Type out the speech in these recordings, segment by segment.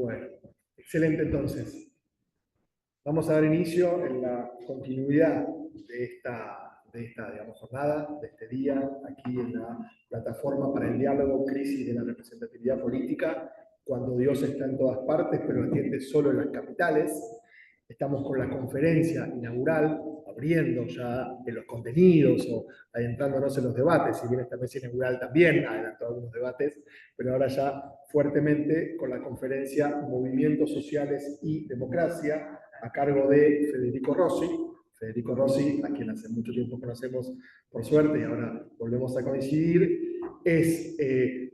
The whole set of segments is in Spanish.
Bueno, excelente entonces. Vamos a dar inicio en la continuidad de esta digamos, jornada, de este día, aquí en la plataforma para el diálogo, crisis de la representatividad política, cuando Dios está en todas partes, pero atiende solo en las capitales. Estamos con la conferencia inaugural, abriendo ya en los contenidos o adentrándonos en los debates, si bien esta mesa inaugural también adelantó algunos debates, pero ahora ya fuertemente con la conferencia Movimientos Sociales y Democracia, a cargo de Federico Rossi. Federico Rossi, a quien hace mucho tiempo conocemos por suerte y ahora volvemos a coincidir, es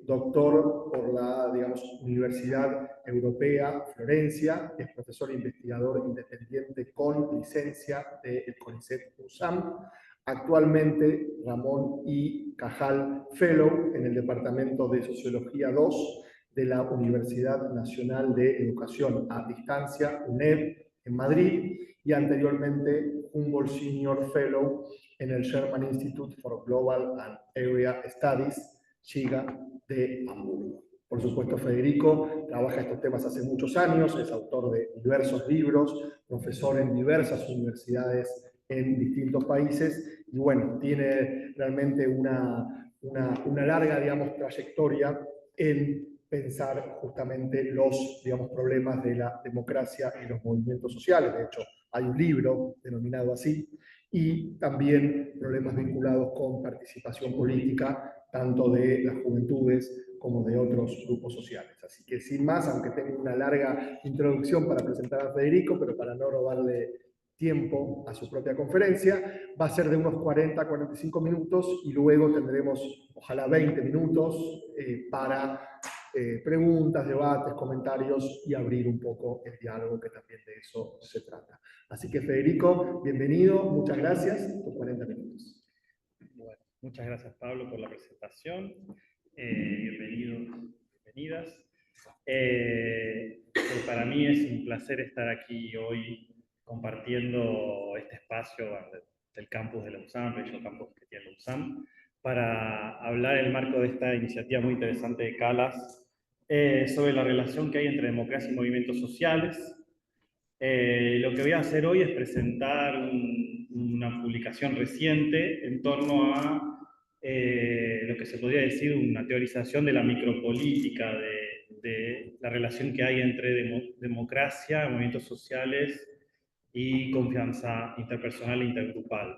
doctor por la, digamos, Universidad Europea Florencia, es profesor e investigador independiente con licencia del CONICET USAM, actualmente Ramón I. Cajal Fellow en el Departamento de Sociología 2 de la Universidad Nacional de Educación a Distancia, UNED, en Madrid, y anteriormente Humboldt Senior Fellow en el Sherman Institute for Global and Area Studies, SIGA, de Hamburgo. Por supuesto, Federico trabaja estos temas hace muchos años, es autor de diversos libros, profesor en diversas universidades en distintos países, y bueno, tiene realmente una larga, digamos, trayectoria en pensar justamente los, digamos, problemas de la democracia y los movimientos sociales. De hecho, hay un libro denominado así, y también problemas vinculados con participación política, tanto de las juventudes como de otros grupos sociales. Así que sin más, aunque tengo una larga introducción para presentar a Federico, pero para no robarle tiempo a su propia conferencia, va a ser de unos 40-45 minutos y luego tendremos, ojalá 20 minutos para preguntas, debates, comentarios y abrir un poco el diálogo, que también de eso se trata. Así que Federico, bienvenido, muchas gracias, tus 40 minutos. Bueno, muchas gracias Pablo por la presentación, bienvenidos, bienvenidas. Para mí es un placer estar aquí hoy compartiendo este espacio del campus de la USAM, bello campus que tiene la USAM, para hablar en el marco de esta iniciativa muy interesante de Calas sobre la relación que hay entre democracia y movimientos sociales. Lo que voy a hacer hoy es presentar una publicación reciente en torno a lo que se podría decir una teorización de la micropolítica, de la relación que hay entre democracia, movimientos sociales y confianza interpersonal e intergrupal.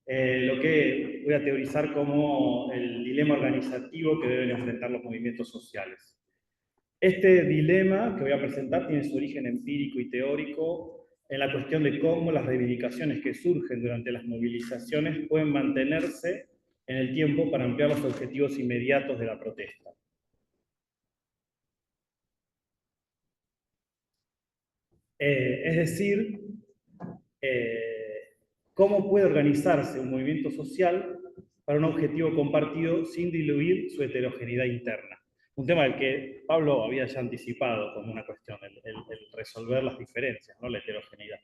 Lo que voy a teorizar como el dilema organizativo que deben enfrentar los movimientos sociales. Este dilema que voy a presentar tiene su origen empírico y teórico en la cuestión de cómo las reivindicaciones que surgen durante las movilizaciones pueden mantenerse en el tiempo para ampliar los objetivos inmediatos de la protesta. Es decir, cómo puede organizarse un movimiento social para un objetivo compartido sin diluir su heterogeneidad interna. Un tema del que Pablo había ya anticipado como una cuestión, el resolver las diferencias, ¿no? La heterogeneidad.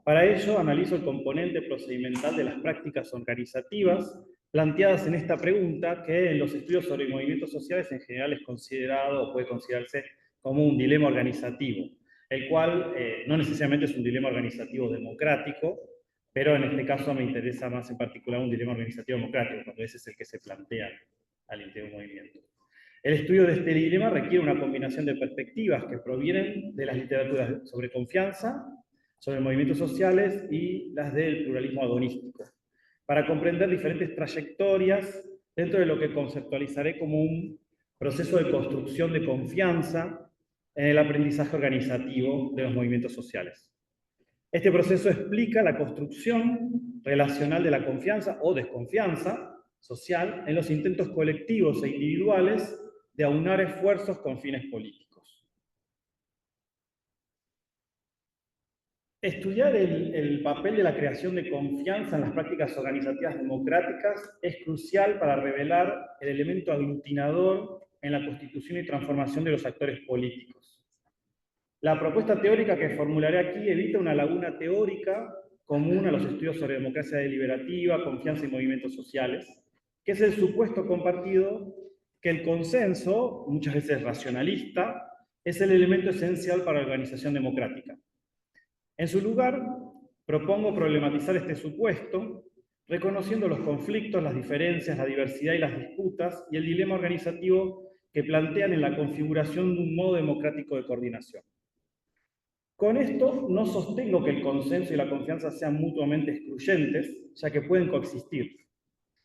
Para ello, analizo el componente procedimental de las prácticas organizativas planteadas en esta pregunta, que en los estudios sobre movimientos sociales en general es considerado o puede considerarse como un dilema organizativo, el cual no necesariamente es un dilema organizativo democrático, pero en este caso me interesa más en particular un dilema organizativo democrático, cuando ese es el que se plantea al interior de un movimiento. El estudio de este dilema requiere una combinación de perspectivas que provienen de las literaturas sobre confianza, sobre movimientos sociales y las del pluralismo agonístico, para comprender diferentes trayectorias dentro de lo que conceptualizaré como un proceso de construcción de confianza en el aprendizaje organizativo de los movimientos sociales. Este proceso explica la construcción relacional de la confianza o desconfianza social en los intentos colectivos e individuales de aunar esfuerzos con fines políticos. Estudiar el papel de la creación de confianza en las prácticas organizativas democráticas es crucial para revelar el elemento aglutinador en la constitución y transformación de los actores políticos. La propuesta teórica que formularé aquí evita una laguna teórica común a los estudios sobre democracia deliberativa, confianza y movimientos sociales, que es el supuesto compartido que el consenso, muchas veces racionalista, es el elemento esencial para la organización democrática. En su lugar, propongo problematizar este supuesto, reconociendo los conflictos, las diferencias, la diversidad y las disputas, y el dilema organizativo que plantean en la configuración de un modo democrático de coordinación. Con esto no sostengo que el consenso y la confianza sean mutuamente excluyentes, ya que pueden coexistir.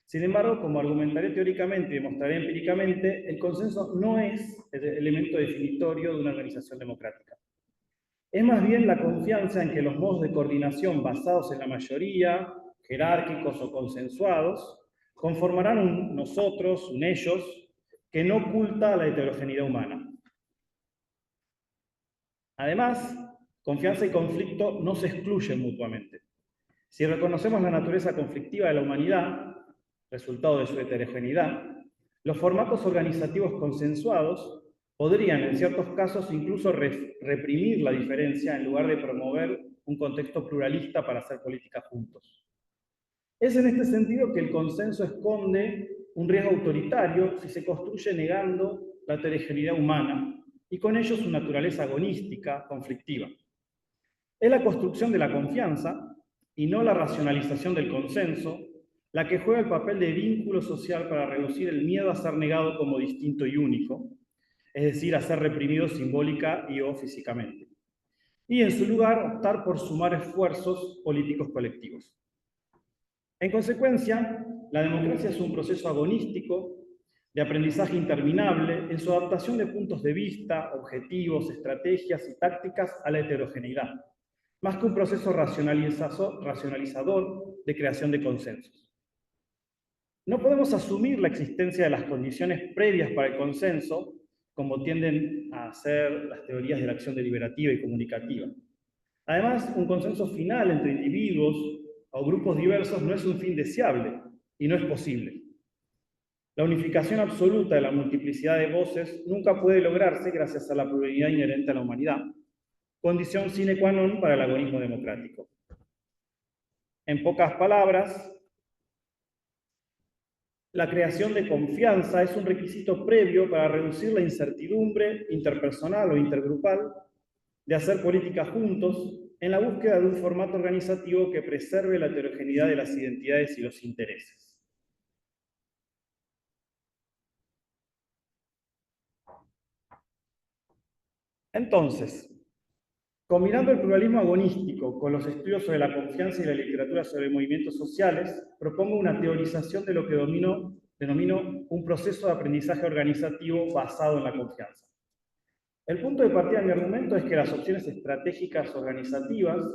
Sin embargo, como argumentaré teóricamente y demostraré empíricamente, el consenso no es el elemento definitorio de una organización democrática. Es más bien la confianza en que los modos de coordinación basados en la mayoría, jerárquicos o consensuados, conformarán un nosotros, un ellos, que no oculta la heterogeneidad humana. Además, confianza y conflicto no se excluyen mutuamente. Si reconocemos la naturaleza conflictiva de la humanidad, resultado de su heterogeneidad, los formatos organizativos consensuados podrían, en ciertos casos, incluso reprimir la diferencia en lugar de promover un contexto pluralista para hacer política juntos. Es en este sentido que el consenso esconde un riesgo autoritario si se construye negando la heterogeneidad humana y con ello su naturaleza agonística, conflictiva. Es la construcción de la confianza y no la racionalización del consenso la que juega el papel de vínculo social para reducir el miedo a ser negado como distinto y único, es decir, a ser reprimido simbólica y o físicamente. Y en su lugar, optar por sumar esfuerzos políticos colectivos. En consecuencia, la democracia es un proceso agonístico de aprendizaje interminable en su adaptación de puntos de vista, objetivos, estrategias y tácticas a la heterogeneidad, más que un proceso racionalizador de creación de consensos. No podemos asumir la existencia de las condiciones previas para el consenso, como tienden a hacer las teorías de la acción deliberativa y comunicativa. Además, un consenso final entre individuos o grupos diversos no es un fin deseable y no es posible. La unificación absoluta de la multiplicidad de voces nunca puede lograrse gracias a la pluralidad inherente a la humanidad, condición sine qua non para el agonismo democrático. En pocas palabras, la creación de confianza es un requisito previo para reducir la incertidumbre interpersonal o intergrupal de hacer política juntos en la búsqueda de un formato organizativo que preserve la heterogeneidad de las identidades y los intereses. Entonces, combinando el pluralismo agonístico con los estudios sobre la confianza y la literatura sobre movimientos sociales, propongo una teorización de lo que denomino un proceso de aprendizaje organizativo basado en la confianza. El punto de partida de mi argumento es que las opciones estratégicas organizativas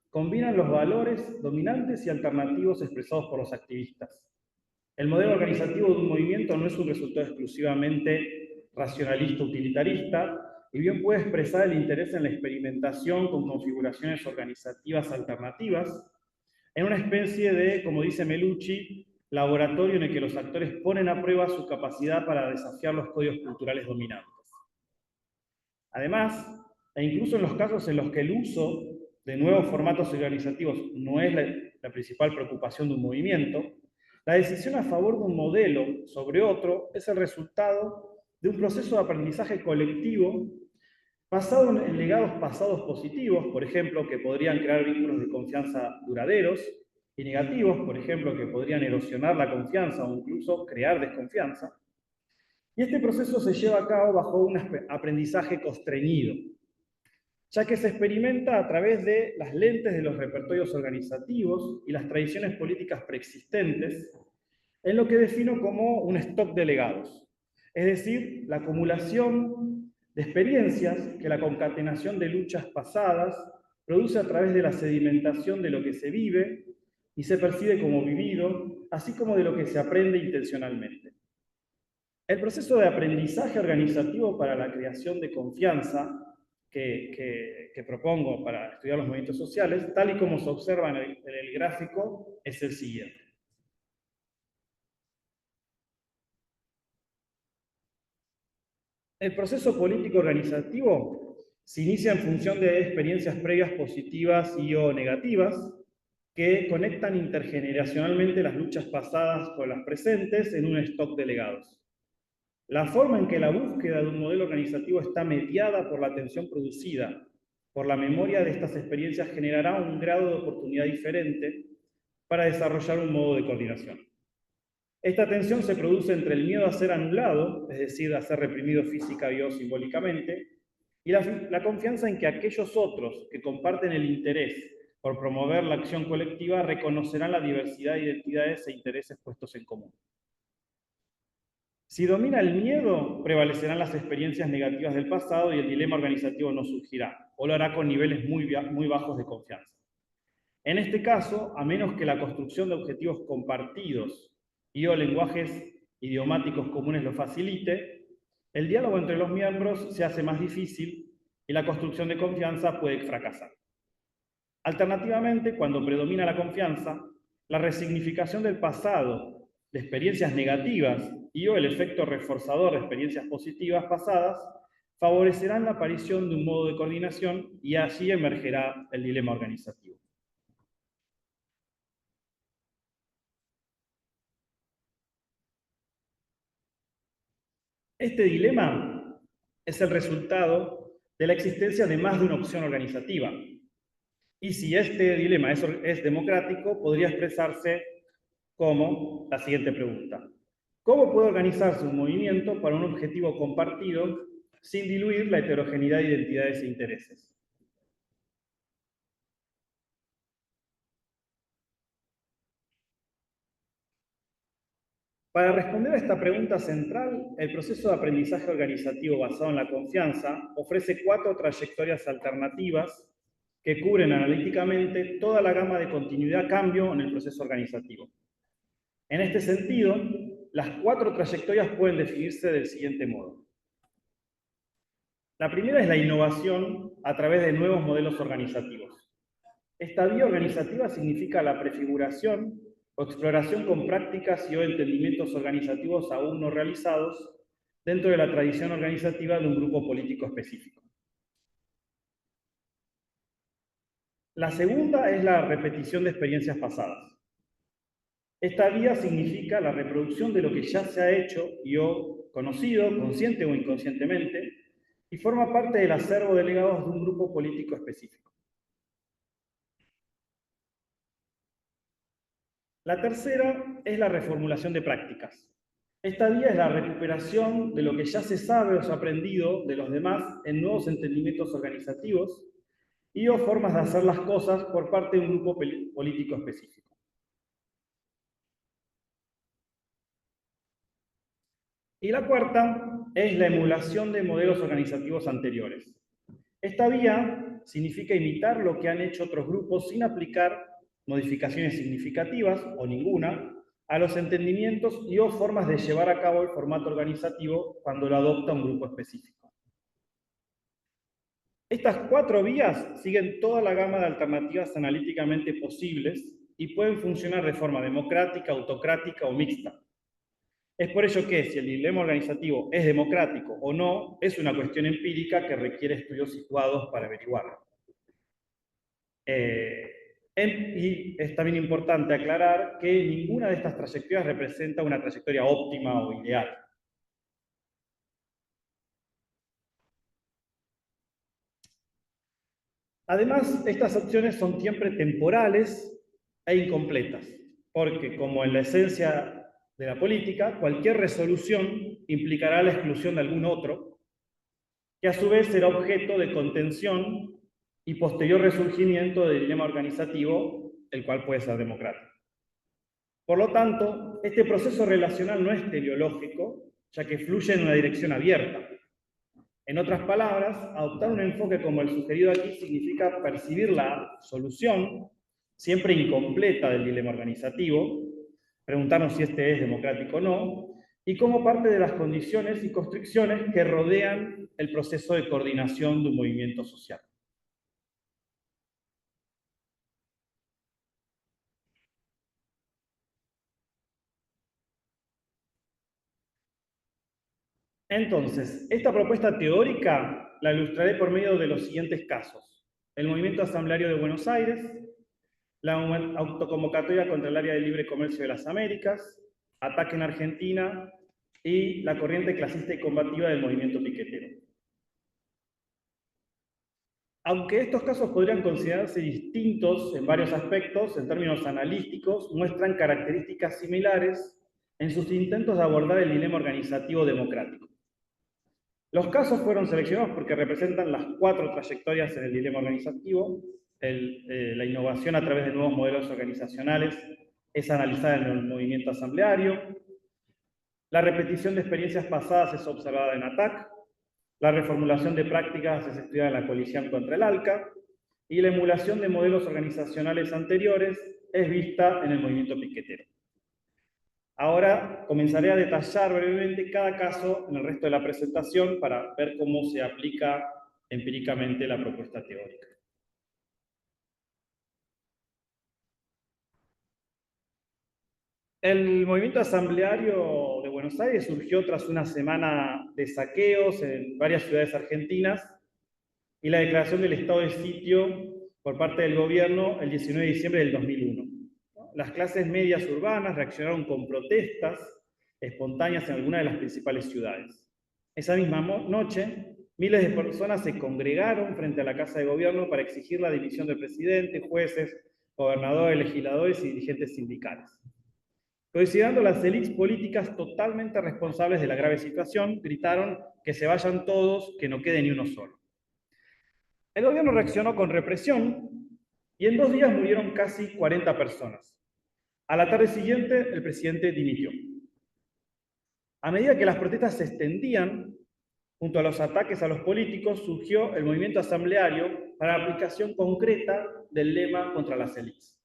combinan los valores dominantes y alternativos expresados por los activistas. El modelo organizativo de un movimiento no es un resultado exclusivamente racionalista utilitarista, y bien puede expresar el interés en la experimentación con configuraciones organizativas alternativas, en una especie de, como dice Melucci, laboratorio en el que los actores ponen a prueba su capacidad para desafiar los códigos culturales dominantes. Además, e incluso en los casos en los que el uso de nuevos formatos organizativos no es la principal preocupación de un movimiento, la decisión a favor de un modelo sobre otro es el resultado de un proceso de aprendizaje colectivo basado en legados pasados positivos, por ejemplo, que podrían crear vínculos de confianza duraderos, y negativos, por ejemplo, que podrían erosionar la confianza o incluso crear desconfianza. Y este proceso se lleva a cabo bajo un aprendizaje constreñido, ya que se experimenta a través de las lentes de los repertorios organizativos y las tradiciones políticas preexistentes, en lo que defino como un stock de legados, es decir, la acumulación de experiencias que la concatenación de luchas pasadas produce a través de la sedimentación de lo que se vive y se percibe como vivido, así como de lo que se aprende intencionalmente. El proceso de aprendizaje organizativo para la creación de confianza que propongo para estudiar los movimientos sociales, tal y como se observa en el gráfico, es el siguiente. El proceso político organizativo se inicia en función de experiencias previas positivas y o negativas que conectan intergeneracionalmente las luchas pasadas con las presentes en un stock de legados. La forma en que la búsqueda de un modelo organizativo está mediada por la atención producida por la memoria de estas experiencias generará un grado de oportunidad diferente para desarrollar un modo de coordinación. Esta tensión se produce entre el miedo a ser anulado, es decir, a ser reprimido física y o simbólicamente, y la confianza en que aquellos otros que comparten el interés por promover la acción colectiva reconocerán la diversidad de identidades e intereses puestos en común. Si domina el miedo, prevalecerán las experiencias negativas del pasado y el dilema organizativo no surgirá, o lo hará con niveles muy bajos de confianza. En este caso, a menos que la construcción de objetivos compartidos y o lenguajes idiomáticos comunes lo facilite, el diálogo entre los miembros se hace más difícil y la construcción de confianza puede fracasar. Alternativamente, cuando predomina la confianza, la resignificación del pasado, de experiencias negativas y o el efecto reforzador de experiencias positivas pasadas, favorecerán la aparición de un modo de coordinación y allí emergerá el dilema organizativo. Este dilema es el resultado de la existencia de más de una opción organizativa. Y si este dilema es democrático, podría expresarse como la siguiente pregunta. ¿Cómo puede organizarse un movimiento para un objetivo compartido sin diluir la heterogeneidad de identidades e intereses? Para responder a esta pregunta central, el proceso de aprendizaje organizativo basado en la confianza ofrece 4 trayectorias alternativas que cubren analíticamente toda la gama de continuidad-cambio en el proceso organizativo. En este sentido, las 4 trayectorias pueden definirse del siguiente modo. La primera es la innovación a través de nuevos modelos organizativos. Esta vía organizativa significa la prefiguración o exploración con prácticas y o entendimientos organizativos aún no realizados dentro de la tradición organizativa de un grupo político específico. La segunda es la repetición de experiencias pasadas. Esta vía significa la reproducción de lo que ya se ha hecho y o conocido, consciente o inconscientemente, y forma parte del acervo de legados de un grupo político específico. La tercera es la reformulación de prácticas. Esta vía es la recuperación de lo que ya se sabe o se ha aprendido de los demás en nuevos entendimientos organizativos y o formas de hacer las cosas por parte de un grupo político específico. Y la cuarta es la emulación de modelos organizativos anteriores. Esta vía significa imitar lo que han hecho otros grupos sin aplicar modificaciones significativas o ninguna a los entendimientos y o formas de llevar a cabo el formato organizativo cuando lo adopta un grupo específico. Estas 4 vías siguen toda la gama de alternativas analíticamente posibles y pueden funcionar de forma democrática, autocrática o mixta. Es por ello que, si el dilema organizativo es democrático o no, es una cuestión empírica que requiere estudios situados para averiguarlo. Y es también importante aclarar que ninguna de estas trayectorias representa una trayectoria óptima o ideal. Además, estas opciones son siempre temporales e incompletas, porque, como en la esencia de la política, cualquier resolución implicará la exclusión de algún otro, que a su vez será objeto de contención y posterior resurgimiento del dilema organizativo, el cual puede ser democrático. Por lo tanto, este proceso relacional no es teleológico, ya que fluye en una dirección abierta. En otras palabras, adoptar un enfoque como el sugerido aquí significa percibir la solución, siempre incompleta, del dilema organizativo, preguntarnos si este es democrático o no, y como parte de las condiciones y constricciones que rodean el proceso de coordinación de un movimiento social. Entonces, esta propuesta teórica la ilustraré por medio de los siguientes casos. El movimiento asambleario de Buenos Aires, la autoconvocatoria contra el área de libre comercio de las Américas, ataque en Argentina y la corriente clasista y combativa del movimiento piquetero. Aunque estos casos podrían considerarse distintos en varios aspectos, en términos analíticos, muestran características similares en sus intentos de abordar el dilema organizativo democrático. Los casos fueron seleccionados porque representan las 4 trayectorias en el dilema organizativo. La innovación a través de nuevos modelos organizacionales es analizada en el movimiento asambleario. La repetición de experiencias pasadas es observada en ATTAC. La reformulación de prácticas es estudiada en la coalición contra el ALCA. Y la emulación de modelos organizacionales anteriores es vista en el movimiento piquetero. Ahora comenzaré a detallar brevemente cada caso en el resto de la presentación para ver cómo se aplica empíricamente la propuesta teórica. El movimiento asambleario de Buenos Aires surgió tras una semana de saqueos en varias ciudades argentinas y la declaración del estado de sitio por parte del gobierno el 19 de diciembre del 2001. Las clases medias urbanas reaccionaron con protestas espontáneas en algunas de las principales ciudades. Esa misma noche, miles de personas se congregaron frente a la Casa de Gobierno para exigir la dimisión del presidente, jueces, gobernadores, legisladores y dirigentes sindicales. Considerando las élites políticas totalmente responsables de la grave situación, gritaron que se vayan todos, que no quede ni uno solo. El gobierno reaccionó con represión y en 2 días murieron casi 40 personas. A la tarde siguiente, el presidente dimitió. A medida que las protestas se extendían, junto a los ataques a los políticos, surgió el movimiento asambleario para la aplicación concreta del lema contra las élites.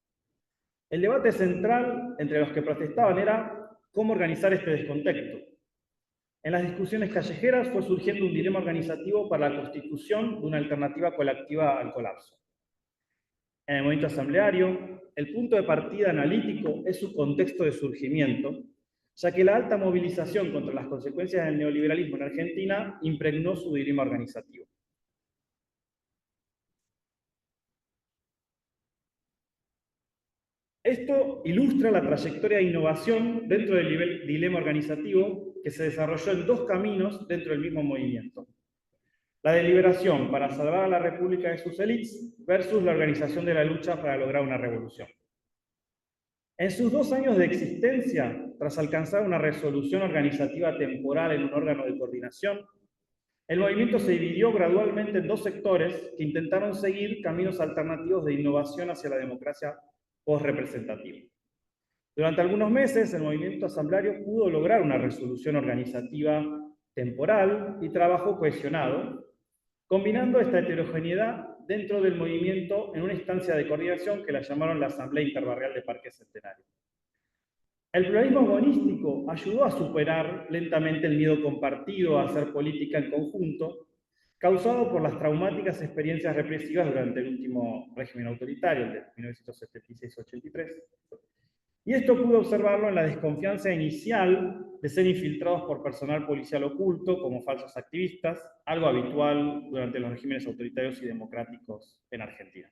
El debate central entre los que protestaban era cómo organizar este descontexto. En las discusiones callejeras fue surgiendo un dilema organizativo para la constitución de una alternativa colectiva al colapso. En el movimiento asambleario, el punto de partida analítico es su contexto de surgimiento, ya que la alta movilización contra las consecuencias del neoliberalismo en Argentina impregnó su dilema organizativo. Esto ilustra la trayectoria de innovación dentro del dilema organizativo que se desarrolló en 2 caminos dentro del mismo movimiento. La deliberación para salvar a la República de sus élites versus la organización de la lucha para lograr una revolución. En sus 2 años de existencia, tras alcanzar una resolución organizativa temporal en un órgano de coordinación, el movimiento se dividió gradualmente en 2 sectores que intentaron seguir caminos alternativos de innovación hacia la democracia post-representativa. Durante algunos meses, el movimiento asambleario pudo lograr una resolución organizativa temporal y trabajo cohesionado, combinando esta heterogeneidad dentro del movimiento en una instancia de coordinación que la llamaron la Asamblea Interbarrial de Parque Centenario. El pluralismo agonístico ayudó a superar lentamente el miedo compartido a hacer política en conjunto, causado por las traumáticas experiencias represivas durante el último régimen autoritario, el de 1976-83. Y esto pudo observarlo en la desconfianza inicial de ser infiltrados por personal policial oculto como falsos activistas, algo habitual durante los regímenes autoritarios y democráticos en Argentina.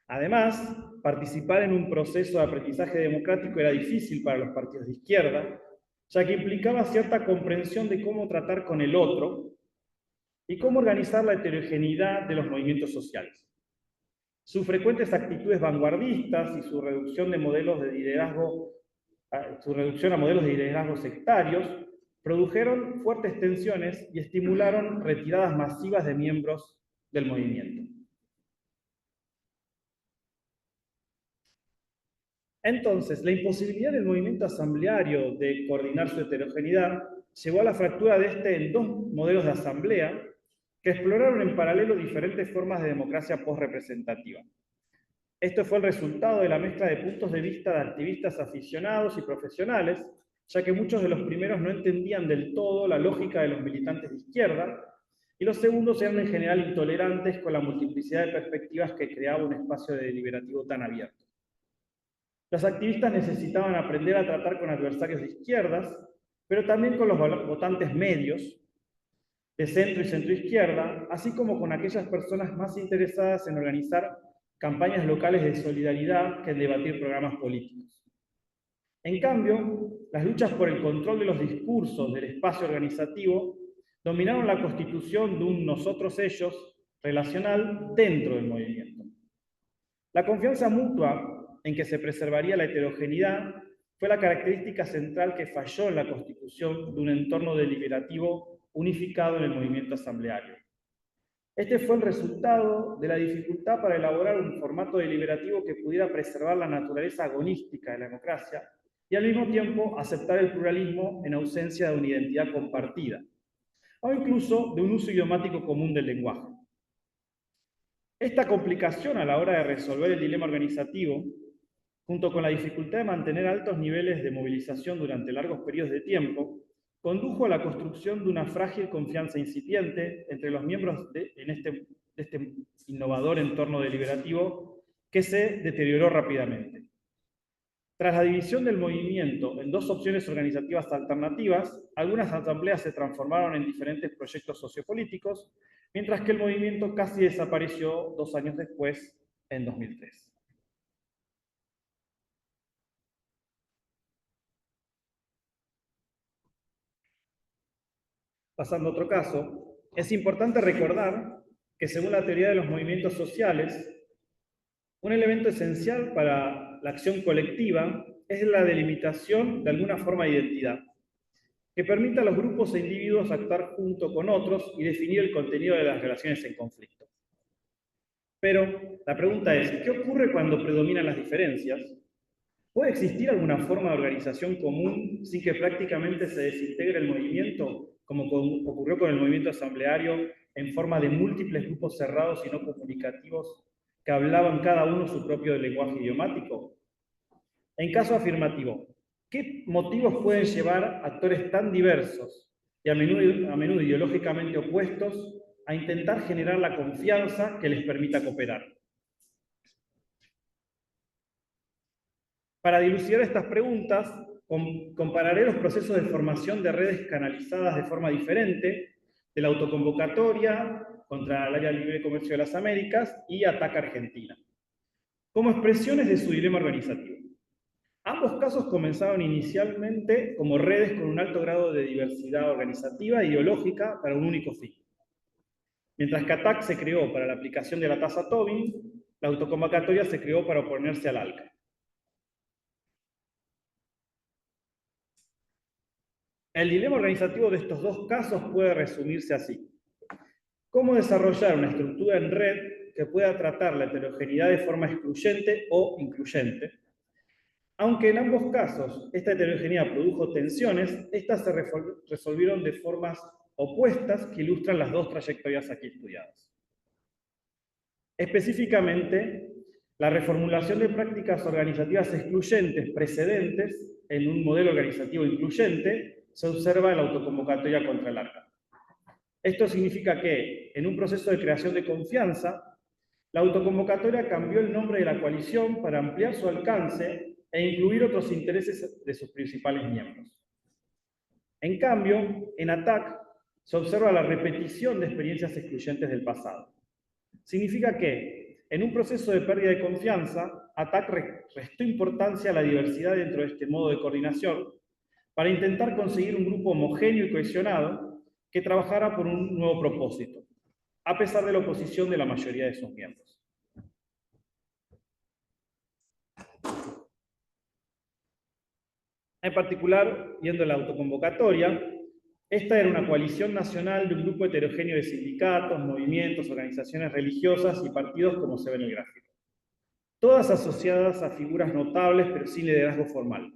Además, participar en un proceso de aprendizaje democrático era difícil para los partidos de izquierda, ya que implicaba cierta comprensión de cómo tratar con el otro y cómo organizar la heterogeneidad de los movimientos sociales. Sus frecuentes actitudes vanguardistas y su reducción a modelos de liderazgo sectarios produjeron fuertes tensiones y estimularon retiradas masivas de miembros del movimiento. Entonces, la imposibilidad del movimiento asambleario de coordinar su heterogeneidad llevó a la fractura de este en 2 modelos de asamblea que exploraron en paralelo diferentes formas de democracia post-representativa. Esto fue el resultado de la mezcla de puntos de vista de activistas aficionados y profesionales, ya que muchos de los primeros no entendían del todo la lógica de los militantes de izquierda, y los segundos eran en general intolerantes con la multiplicidad de perspectivas que creaba un espacio deliberativo tan abierto. Los activistas necesitaban aprender a tratar con adversarios de izquierdas, pero también con los votantes medios, de centro y centroizquierda, así como con aquellas personas más interesadas en organizar campañas locales de solidaridad que en debatir programas políticos. En cambio, las luchas por el control de los discursos del espacio organizativo dominaron la constitución de un nosotros-ellos relacional dentro del movimiento. La confianza mutua en que se preservaría la heterogeneidad fue la característica central que falló en la constitución de un entorno deliberativo unificado en el movimiento asambleario. Este fue el resultado de la dificultad para elaborar un formato deliberativo que pudiera preservar la naturaleza agonística de la democracia y al mismo tiempo aceptar el pluralismo en ausencia de una identidad compartida, o incluso de un uso idiomático común del lenguaje. Esta complicación a la hora de resolver el dilema organizativo, junto con la dificultad de mantener altos niveles de movilización durante largos periodos de tiempo, condujo a la construcción de una frágil confianza incipiente entre los miembros de este innovador entorno deliberativo que se deterioró rápidamente. Tras la división del movimiento en dos opciones organizativas alternativas, algunas asambleas se transformaron en diferentes proyectos sociopolíticos, mientras que el movimiento casi desapareció 2 años después, en 2003. Pasando a otro caso, es importante recordar que según la teoría de los movimientos sociales, un elemento esencial para la acción colectiva es la delimitación de alguna forma de identidad, que permita a los grupos e individuos actuar junto con otros y definir el contenido de las relaciones en conflicto. Pero la pregunta es, ¿qué ocurre cuando predominan las diferencias? ¿Puede existir alguna forma de organización común sin que prácticamente se desintegre el movimiento, como ocurrió con el movimiento asambleario, en forma de múltiples grupos cerrados y no comunicativos que hablaban cada uno su propio lenguaje idiomático? En caso afirmativo, ¿qué motivos pueden llevar a actores tan diversos y a menudo ideológicamente opuestos a intentar generar la confianza que les permita cooperar? Para dilucidar estas preguntas, compararé los procesos de formación de redes canalizadas de forma diferente, de la autoconvocatoria contra el Área de Libre Comercio de las Américas y ATAC Argentina, como expresiones de su dilema organizativo. Ambos casos comenzaron inicialmente como redes con un alto grado de diversidad organizativa e ideológica para un único fin. Mientras que ATAC se creó para la aplicación de la tasa Tobin, la autoconvocatoria se creó para oponerse al ALCA. El dilema organizativo de estos dos casos puede resumirse así. ¿Cómo desarrollar una estructura en red que pueda tratar la heterogeneidad de forma excluyente o incluyente? Aunque en ambos casos esta heterogeneidad produjo tensiones, estas se resolvieron de formas opuestas que ilustran las dos trayectorias aquí estudiadas. Específicamente, la reformulación de prácticas organizativas excluyentes precedentes en un modelo organizativo incluyente se observa en la autoconvocatoria contra el ARCA. Esto significa que, en un proceso de creación de confianza, la autoconvocatoria cambió el nombre de la coalición para ampliar su alcance e incluir otros intereses de sus principales miembros. En cambio, en ATAC se observa la repetición de experiencias excluyentes del pasado. Significa que, en un proceso de pérdida de confianza, ATAC restó importancia a la diversidad dentro de este modo de coordinación para intentar conseguir un grupo homogéneo y cohesionado que trabajara por un nuevo propósito, a pesar de la oposición de la mayoría de sus miembros. En particular, viendo la autoconvocatoria, esta era una coalición nacional de un grupo heterogéneo de sindicatos, movimientos, organizaciones religiosas y partidos, como se ve en el gráfico. Todas asociadas a figuras notables, pero sin liderazgo formal.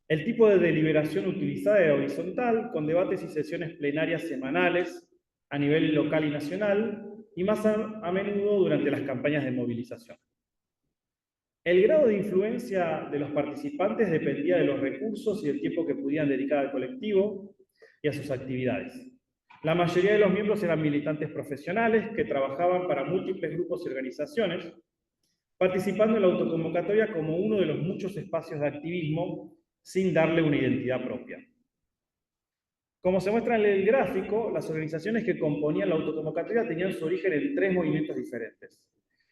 El tipo de deliberación utilizada era horizontal, con debates y sesiones plenarias semanales a nivel local y nacional, y más a menudo durante las campañas de movilización. El grado de influencia de los participantes dependía de los recursos y el tiempo que podían dedicar al colectivo y a sus actividades. La mayoría de los miembros eran militantes profesionales que trabajaban para múltiples grupos y organizaciones, participando en la autoconvocatoria como uno de los muchos espacios de activismo sin darle una identidad propia. Como se muestra en el gráfico, las organizaciones que componían la autoconvocatoria tenían su origen en 3 movimientos diferentes.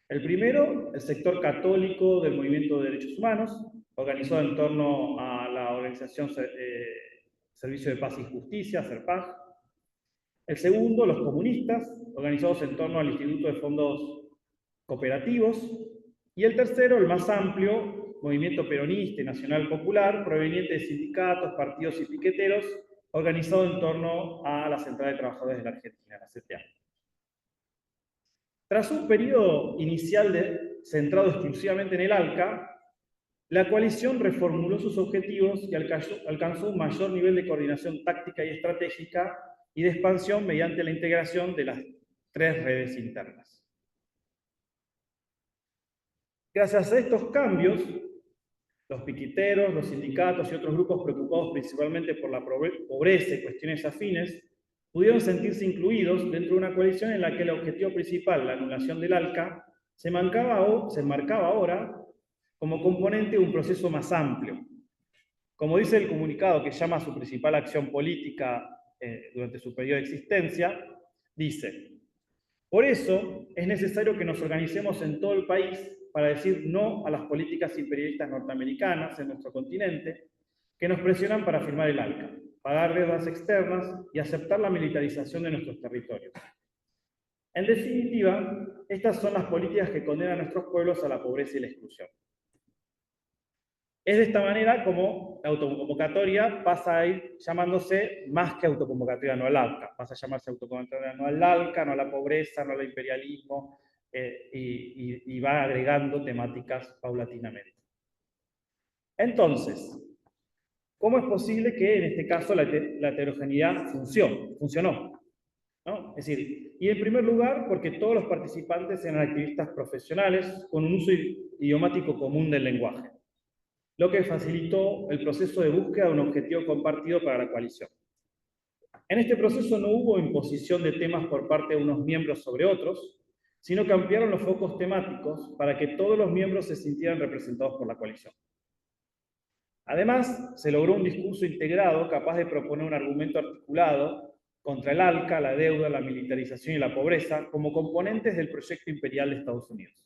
El primero, el sector católico del movimiento de derechos humanos, organizado en torno a la organización Servicio de Paz y Justicia, SERPAJ. El segundo, los comunistas, organizados en torno al Instituto de Fondos Cooperativos. Y el tercero, el más amplio, Movimiento Peronista y Nacional Popular, proveniente de sindicatos, partidos y piqueteros, organizado en torno a la Central de Trabajadores de la Argentina, la CTA. Tras un periodo inicial centrado exclusivamente en el ALCA, la coalición reformuló sus objetivos y alcanzó un mayor nivel de coordinación táctica y estratégica y de expansión mediante la integración de las tres redes internas. Gracias a estos cambios, los piqueteros, los sindicatos y otros grupos preocupados principalmente por la pobreza y cuestiones afines, pudieron sentirse incluidos dentro de una coalición en la que el objetivo principal, la anulación del ALCA, se enmarcaba ahora como componente de un proceso más amplio. Como dice el comunicado que llama a su principal acción política durante su periodo de existencia, dice: por eso es necesario que nos organicemos en todo el país para decir no a las políticas imperialistas norteamericanas en nuestro continente que nos presionan para firmar el ALCA, pagar deudas externas y aceptar la militarización de nuestros territorios. En definitiva, estas son las políticas que condenan a nuestros pueblos a la pobreza y la exclusión. Es de esta manera como la autoconvocatoria pasa a ir llamándose más que autoconvocatoria no al ALCA, pasa a llamarse autoconvocatoria no al ALCA, no a la pobreza, no al imperialismo, y va agregando temáticas paulatinamente. Entonces, ¿cómo es posible que en este caso la heterogeneidad funcionó? ¿No? Es decir, y en primer lugar, porque todos los participantes eran activistas profesionales con un uso idiomático común del lenguaje, lo que facilitó el proceso de búsqueda de un objetivo compartido para la coalición. En este proceso no hubo imposición de temas por parte de unos miembros sobre otros, sino que ampliaron los focos temáticos para que todos los miembros se sintieran representados por la coalición. Además, se logró un discurso integrado capaz de proponer un argumento articulado contra el ALCA, la deuda, la militarización y la pobreza como componentes del proyecto imperial de Estados Unidos.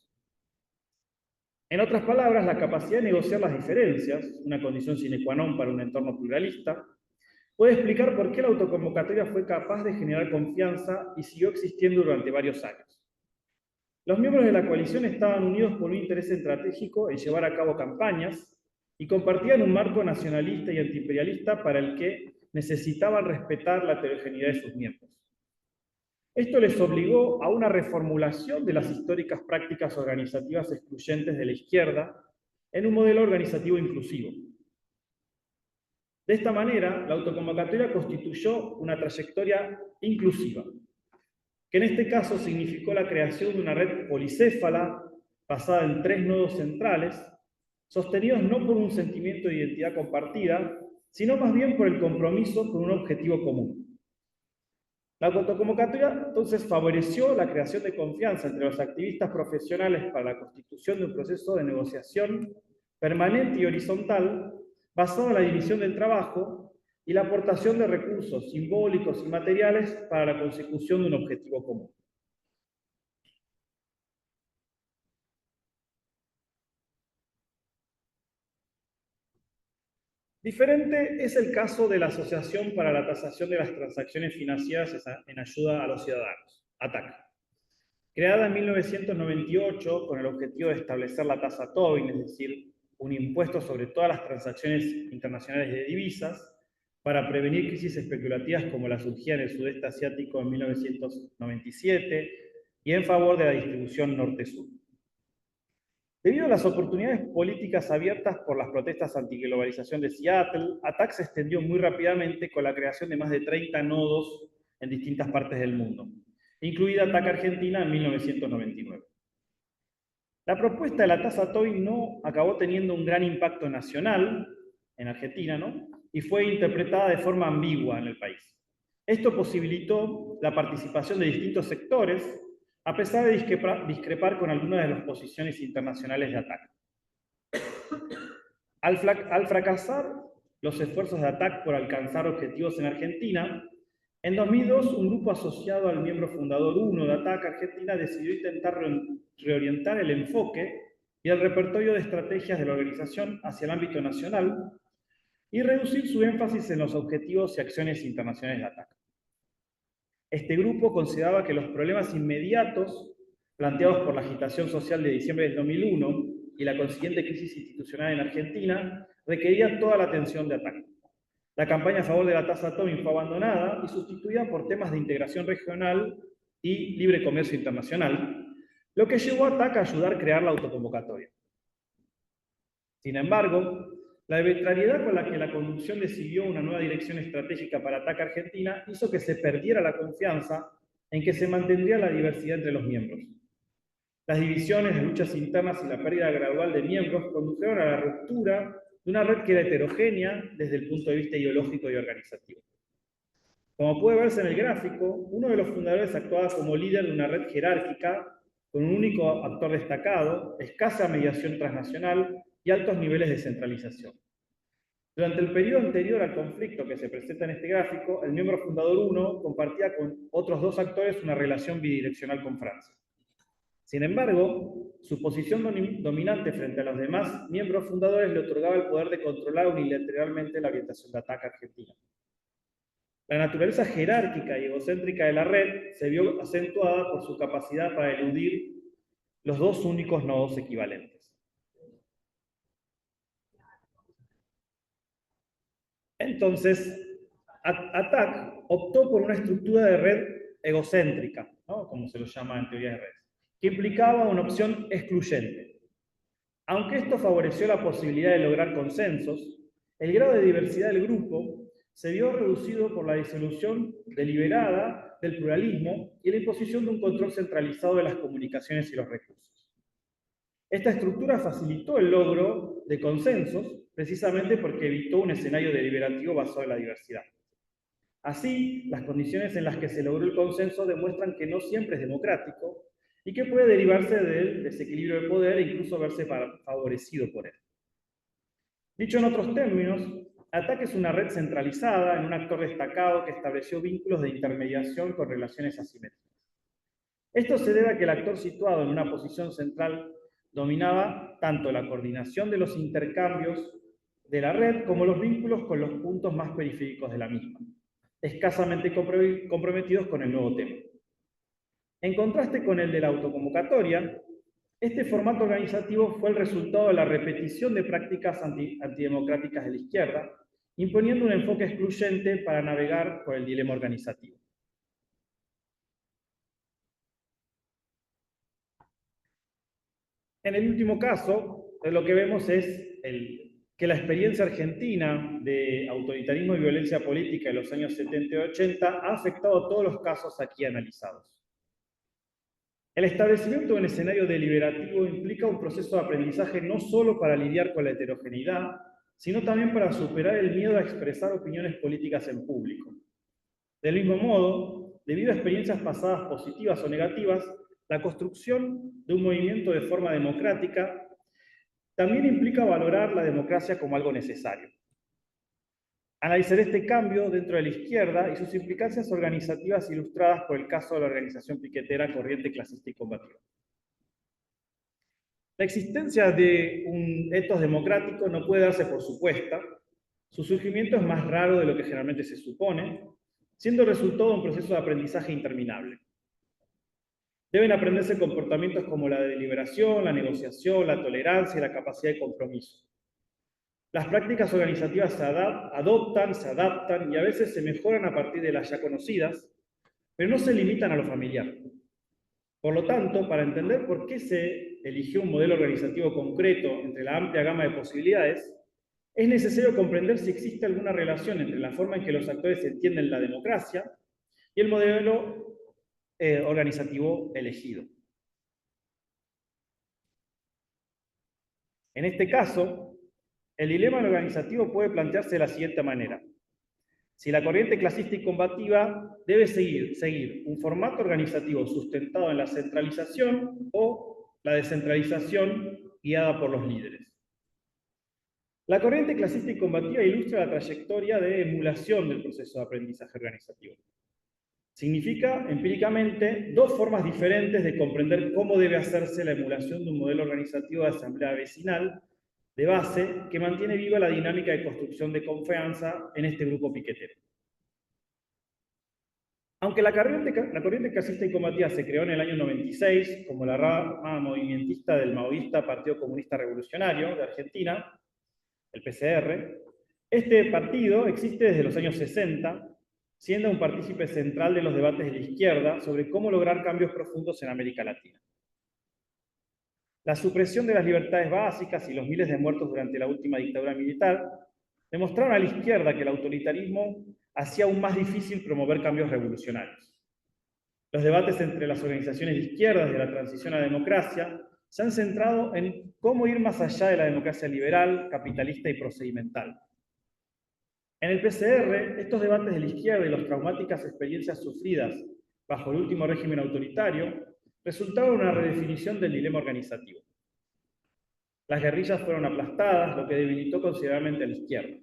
En otras palabras, la capacidad de negociar las diferencias, una condición sine qua non para un entorno pluralista, puede explicar por qué la autoconvocatoria fue capaz de generar confianza y siguió existiendo durante varios años. Los miembros de la coalición estaban unidos por un interés estratégico en llevar a cabo campañas y compartían un marco nacionalista y antiimperialista para el que necesitaban respetar la heterogeneidad de sus miembros. Esto les obligó a una reformulación de las históricas prácticas organizativas excluyentes de la izquierda en un modelo organizativo inclusivo. De esta manera, la autoconvocatoria constituyó una trayectoria inclusiva, que en este caso significó la creación de una red policéfala basada en 3 nodos centrales, sostenidos no por un sentimiento de identidad compartida, sino más bien por el compromiso con un objetivo común. La autoconvocatoria entonces favoreció la creación de confianza entre los activistas profesionales para la constitución de un proceso de negociación permanente y horizontal basado en la división del trabajo y la aportación de recursos simbólicos y materiales para la consecución de un objetivo común. Diferente es el caso de la Asociación para la Tasación de las Transacciones Financieras en Ayuda a los Ciudadanos, ATAC. Creada en 1998 con el objetivo de establecer la tasa Tobin, es decir, un impuesto sobre todas las transacciones internacionales de divisas, para prevenir crisis especulativas como la surgida en el sudeste asiático en 1997 y en favor de la distribución norte-sur. Debido a las oportunidades políticas abiertas por las protestas antiglobalización de Seattle, ATAC se extendió muy rápidamente con la creación de más de 30 nodos en distintas partes del mundo, incluida ATAC Argentina en 1999. La propuesta de la tasa Tobin no acabó teniendo un gran impacto nacional en Argentina, ¿no? Y fue interpretada de forma ambigua en el país. Esto posibilitó la participación de distintos sectores, a pesar de discrepar con algunas de las posiciones internacionales de ATAC. Al fracasar los esfuerzos de ATAC por alcanzar objetivos en Argentina, en 2002 un grupo asociado al miembro fundador 1 de ATAC Argentina decidió intentar reorientar el enfoque y el repertorio de estrategias de la organización hacia el ámbito nacional, y reducir su énfasis en los objetivos y acciones internacionales de ATAC. Este grupo consideraba que los problemas inmediatos planteados por la agitación social de diciembre del 2001 y la consiguiente crisis institucional en Argentina requerían toda la atención de ATAC. La campaña a favor de la tasa Tobin fue abandonada y sustituida por temas de integración regional y libre comercio internacional, lo que llevó a ATAC a ayudar a crear la autoconvocatoria. Sin embargo, la arbitrariedad con la que la conducción decidió una nueva dirección estratégica para ATAC Argentina hizo que se perdiera la confianza en que se mantendría la diversidad entre los miembros. Las divisiones, las luchas internas y la pérdida gradual de miembros condujeron a la ruptura de una red que era heterogénea desde el punto de vista ideológico y organizativo. Como puede verse en el gráfico, uno de los fundadores actuaba como líder de una red jerárquica con un único actor destacado, escasa mediación transnacional y altos niveles de centralización. Durante el periodo anterior al conflicto que se presenta en este gráfico, el miembro fundador 1 compartía con otros dos actores una relación bidireccional con Francia. Sin embargo, su posición dominante frente a los demás miembros fundadores le otorgaba el poder de controlar unilateralmente la orientación de ATAC argentina. La naturaleza jerárquica y egocéntrica de la red se vio acentuada por su capacidad para eludir los dos únicos nodos equivalentes. Entonces, ATAC optó por una estructura de red egocéntrica, ¿no?, como se lo llama en teoría de redes, que implicaba una opción excluyente. Aunque esto favoreció la posibilidad de lograr consensos, el grado de diversidad del grupo se vio reducido por la disolución deliberada del pluralismo y la imposición de un control centralizado de las comunicaciones y los recursos. Esta estructura facilitó el logro de consensos precisamente porque evitó un escenario deliberativo basado en la diversidad. Así, las condiciones en las que se logró el consenso demuestran que no siempre es democrático y que puede derivarse del desequilibrio de poder e incluso verse favorecido por él. Dicho en otros términos, ATAC es una red centralizada en un actor destacado que estableció vínculos de intermediación con relaciones asimétricas. Esto se debe a que el actor situado en una posición central dominaba tanto la coordinación de los intercambios de la red como los vínculos con los puntos más periféricos de la misma, escasamente comprometidos con el nuevo tema. En contraste con el de la autoconvocatoria, este formato organizativo fue el resultado de la repetición de prácticas antidemocráticas de la izquierda, imponiendo un enfoque excluyente para navegar por el dilema organizativo. En el último caso, lo que vemos es que la experiencia argentina de autoritarismo y violencia política de los años 70 y 80 ha afectado a todos los casos aquí analizados. El establecimiento de un escenario deliberativo implica un proceso de aprendizaje no solo para lidiar con la heterogeneidad, sino también para superar el miedo a expresar opiniones políticas en público. Del mismo modo, debido a experiencias pasadas positivas o negativas, la construcción de un movimiento de forma democrática también implica valorar la democracia como algo necesario. Analizar este cambio dentro de la izquierda y sus implicancias organizativas ilustradas por el caso de la organización piquetera Corriente Clasista y Combativa. La existencia de un etos democrático no puede darse por supuesta. Su surgimiento es más raro de lo que generalmente se supone, siendo el resultado de un proceso de aprendizaje interminable. Deben aprenderse comportamientos como la deliberación, la negociación, la tolerancia y la capacidad de compromiso. Las prácticas organizativas se adaptan y a veces se mejoran a partir de las ya conocidas, pero no se limitan a lo familiar. Por lo tanto, para entender por qué se eligió un modelo organizativo concreto entre la amplia gama de posibilidades, es necesario comprender si existe alguna relación entre la forma en que los actores entienden la democracia y el modelo organizativo elegido. En este caso, el dilema organizativo puede plantearse de la siguiente manera. Si la corriente clasista y combativa debe seguir un formato organizativo sustentado en la centralización o la descentralización guiada por los líderes. La corriente clasista y combativa ilustra la trayectoria de emulación del proceso de aprendizaje organizativo. Significa, empíricamente, dos formas diferentes de comprender cómo debe hacerse la emulación de un modelo organizativo de asamblea vecinal de base que mantiene viva la dinámica de construcción de confianza en este grupo piquetero. Aunque la corriente clasista y combativa se creó en el año 96 como la rama movimentista del maoísta Partido Comunista Revolucionario de Argentina, el PCR, este partido existe desde los años 60, siendo un partícipe central de los debates de la izquierda sobre cómo lograr cambios profundos en América Latina. La supresión de las libertades básicas y los miles de muertos durante la última dictadura militar demostraron a la izquierda que el autoritarismo hacía aún más difícil promover cambios revolucionarios. Los debates entre las organizaciones de izquierdas de la transición a la democracia se han centrado en cómo ir más allá de la democracia liberal, capitalista y procedimental. En el PCR, estos debates de la izquierda y las traumáticas experiencias sufridas bajo el último régimen autoritario resultaron en una redefinición del dilema organizativo. Las guerrillas fueron aplastadas, lo que debilitó considerablemente a la izquierda.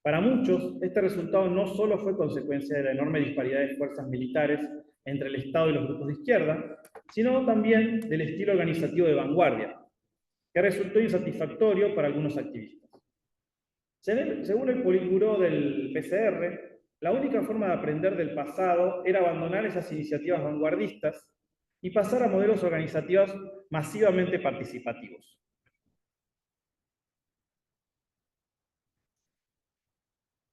Para muchos, este resultado no solo fue consecuencia de la enorme disparidad de fuerzas militares entre el Estado y los grupos de izquierda, sino también del estilo organizativo de vanguardia, que resultó insatisfactorio para algunos activistas. Según el Politburó del PCR, la única forma de aprender del pasado era abandonar esas iniciativas vanguardistas y pasar a modelos organizativos masivamente participativos.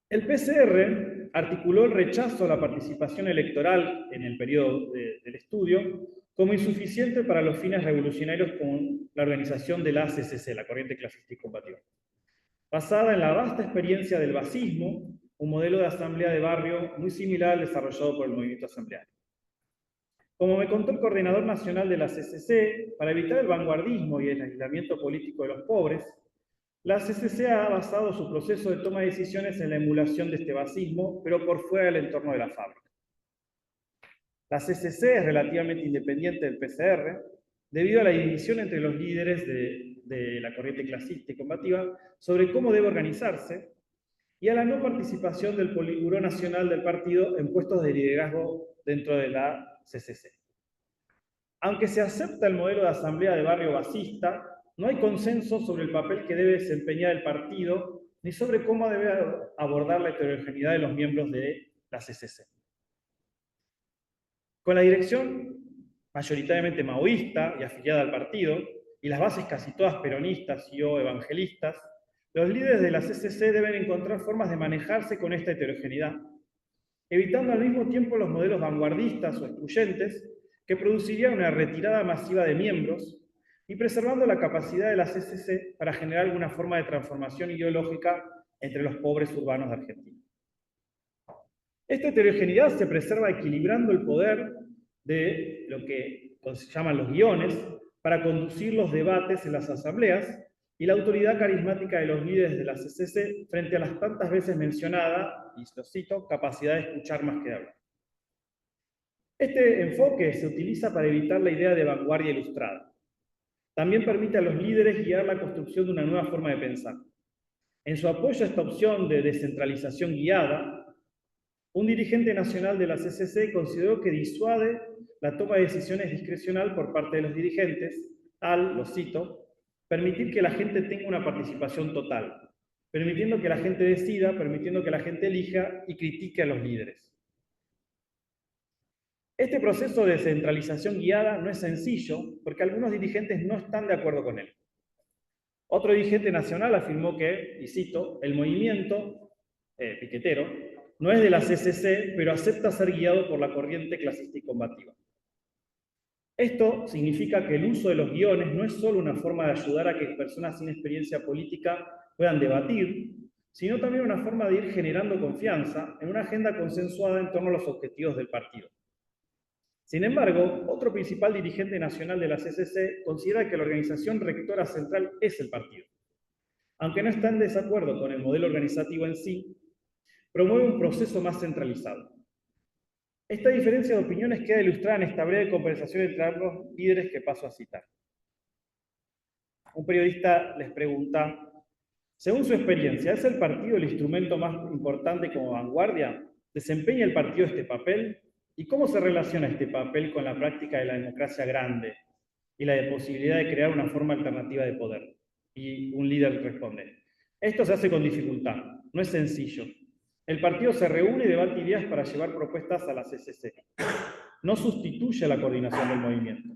El PCR articuló el rechazo a la participación electoral en el periodo del estudio como insuficiente para los fines revolucionarios con la organización de la CCC, la Corriente Clasista y Combativa, basada en la vasta experiencia del basismo, un modelo de asamblea de barrio muy similar al desarrollado por el movimiento asambleario. Como me contó el coordinador nacional de la CCC, para evitar el vanguardismo y el aislamiento político de los pobres, la CCC ha basado su proceso de toma de decisiones en la emulación de este basismo, pero por fuera del entorno de la fábrica. La CCC es relativamente independiente del PCR, debido a la división entre los líderes de la corriente clasista y combativa sobre cómo debe organizarse, y a la no participación del Politburó Nacional del partido en puestos de liderazgo dentro de la CCC. Aunque se acepta el modelo de asamblea de barrio basista, no hay consenso sobre el papel que debe desempeñar el partido, ni sobre cómo debe abordar la heterogeneidad de los miembros de la CCC. Con la dirección mayoritariamente maoísta y afiliada al partido, y las bases casi todas peronistas y o evangelistas, los líderes de la CCC deben encontrar formas de manejarse con esta heterogeneidad, evitando al mismo tiempo los modelos vanguardistas o excluyentes que producirían una retirada masiva de miembros y preservando la capacidad de la CCC para generar alguna forma de transformación ideológica entre los pobres urbanos de Argentina. Esta heterogeneidad se preserva equilibrando el poder de lo que se llaman los guiones para conducir los debates en las asambleas y la autoridad carismática de los líderes de la CCC frente a las tantas veces mencionada, y lo cito, capacidad de escuchar más que de hablar. Este enfoque se utiliza para evitar la idea de vanguardia ilustrada. También permite a los líderes guiar la construcción de una nueva forma de pensar. En su apoyo a esta opción de descentralización guiada, un dirigente nacional de la CCC consideró que disuade la toma de decisiones discrecional por parte de los dirigentes al, lo cito, permitir que la gente tenga una participación total, permitiendo que la gente decida, permitiendo que la gente elija y critique a los líderes. Este proceso de descentralización guiada no es sencillo porque algunos dirigentes no están de acuerdo con él. Otro dirigente nacional afirmó que, y cito, el movimiento piquetero no es de la CCC, pero acepta ser guiado por la corriente clasista y combativa. Esto significa que el uso de los guiones no es solo una forma de ayudar a que personas sin experiencia política puedan debatir, sino también una forma de ir generando confianza en una agenda consensuada en torno a los objetivos del partido. Sin embargo, otro principal dirigente nacional de la CCC considera que la organización rectora central es el partido. Aunque no está en desacuerdo con el modelo organizativo en sí, promueve un proceso más centralizado. Esta diferencia de opiniones queda ilustrada en esta breve conversación entre ambos líderes que paso a citar. Un periodista les pregunta, según su experiencia, ¿es el partido el instrumento más importante como vanguardia? ¿Desempeña el partido este papel? ¿Y cómo se relaciona este papel con la práctica de la democracia grande y la posibilidad de crear una forma alternativa de poder? Y un líder responde: esto se hace con dificultad, no es sencillo. El partido se reúne y debate ideas para llevar propuestas a la CCC. No sustituye a la coordinación del movimiento.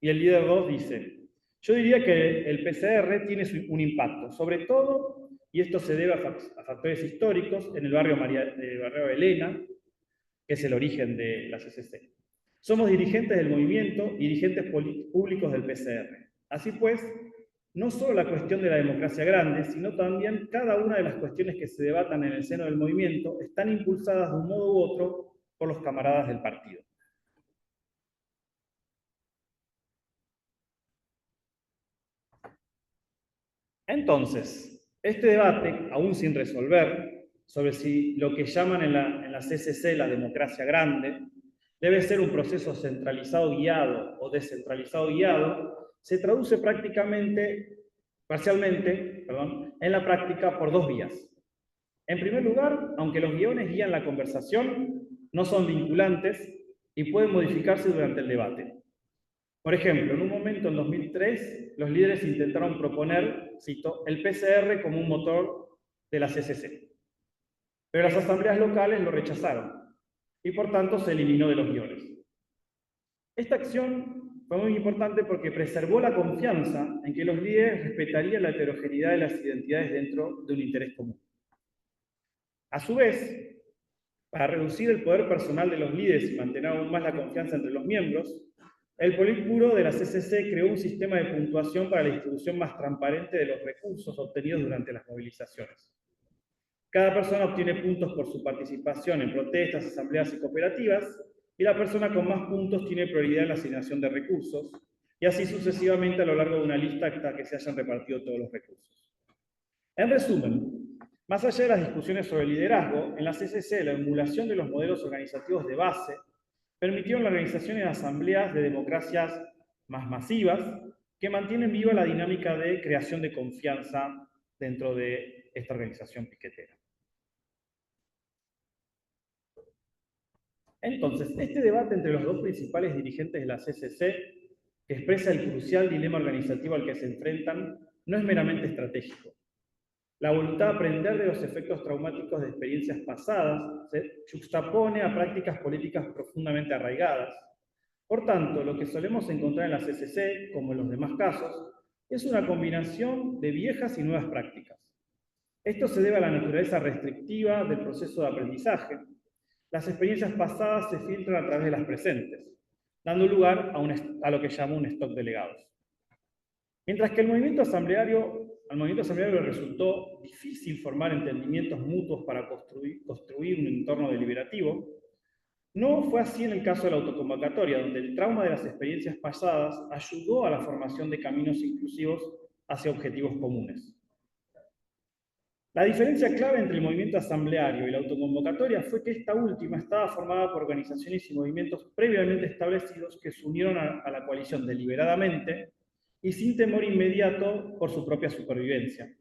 Y el líder 2 dice: yo diría que el PCR tiene un impacto, sobre todo, y esto se debe a factores históricos, en el barrio Elena, que es el origen de la CCC. Somos dirigentes del movimiento y dirigentes públicos del PCR. Así pues, no solo la cuestión de la democracia grande, sino también cada una de las cuestiones que se debatan en el seno del movimiento están impulsadas de un modo u otro por los camaradas del partido. Entonces, este debate, aún sin resolver, sobre si lo que llaman en la CCC la democracia grande debe ser un proceso centralizado guiado o descentralizado guiado, se traduce parcialmente, en la práctica por dos vías. En primer lugar, aunque los guiones guían la conversación, no son vinculantes y pueden modificarse durante el debate. Por ejemplo, en un momento en 2003, los líderes intentaron proponer, cito, el PCR como un motor de la CCC. Pero las asambleas locales lo rechazaron y por tanto se eliminó de los guiones. Esta acción fue muy importante porque preservó la confianza en que los líderes respetarían la heterogeneidad de las identidades dentro de un interés común. A su vez, para reducir el poder personal de los líderes y mantener aún más la confianza entre los miembros, el Politburo de la CCC creó un sistema de puntuación para la distribución más transparente de los recursos obtenidos durante las movilizaciones. Cada persona obtiene puntos por su participación en protestas, asambleas y cooperativas, y la persona con más puntos tiene prioridad en la asignación de recursos, y así sucesivamente a lo largo de una lista hasta que se hayan repartido todos los recursos. En resumen, más allá de las discusiones sobre liderazgo, en la CCC la emulación de los modelos organizativos de base permitieron la organización de asambleas de democracias más masivas que mantienen viva la dinámica de creación de confianza dentro de esta organización piquetera. Entonces, este debate entre los dos principales dirigentes de la CCC, que expresa el crucial dilema organizativo al que se enfrentan, no es meramente estratégico. La voluntad de aprender de los efectos traumáticos de experiencias pasadas se juxtapone a prácticas políticas profundamente arraigadas. Por tanto, lo que solemos encontrar en la CCC, como en los demás casos, es una combinación de viejas y nuevas prácticas. Esto se debe a la naturaleza restrictiva del proceso de aprendizaje. Las experiencias pasadas se filtran a través de las presentes, dando lugar a lo que llamo un stock de legados. Mientras que al movimiento asambleario le resultó difícil formar entendimientos mutuos para construir un entorno deliberativo, no fue así en el caso de la autoconvocatoria, donde el trauma de las experiencias pasadas ayudó a la formación de caminos inclusivos hacia objetivos comunes. La diferencia clave entre el movimiento asambleario y la autoconvocatoria fue que esta última estaba formada por organizaciones y movimientos previamente establecidos que se unieron a la coalición deliberadamente y sin temor inmediato por su propia supervivencia,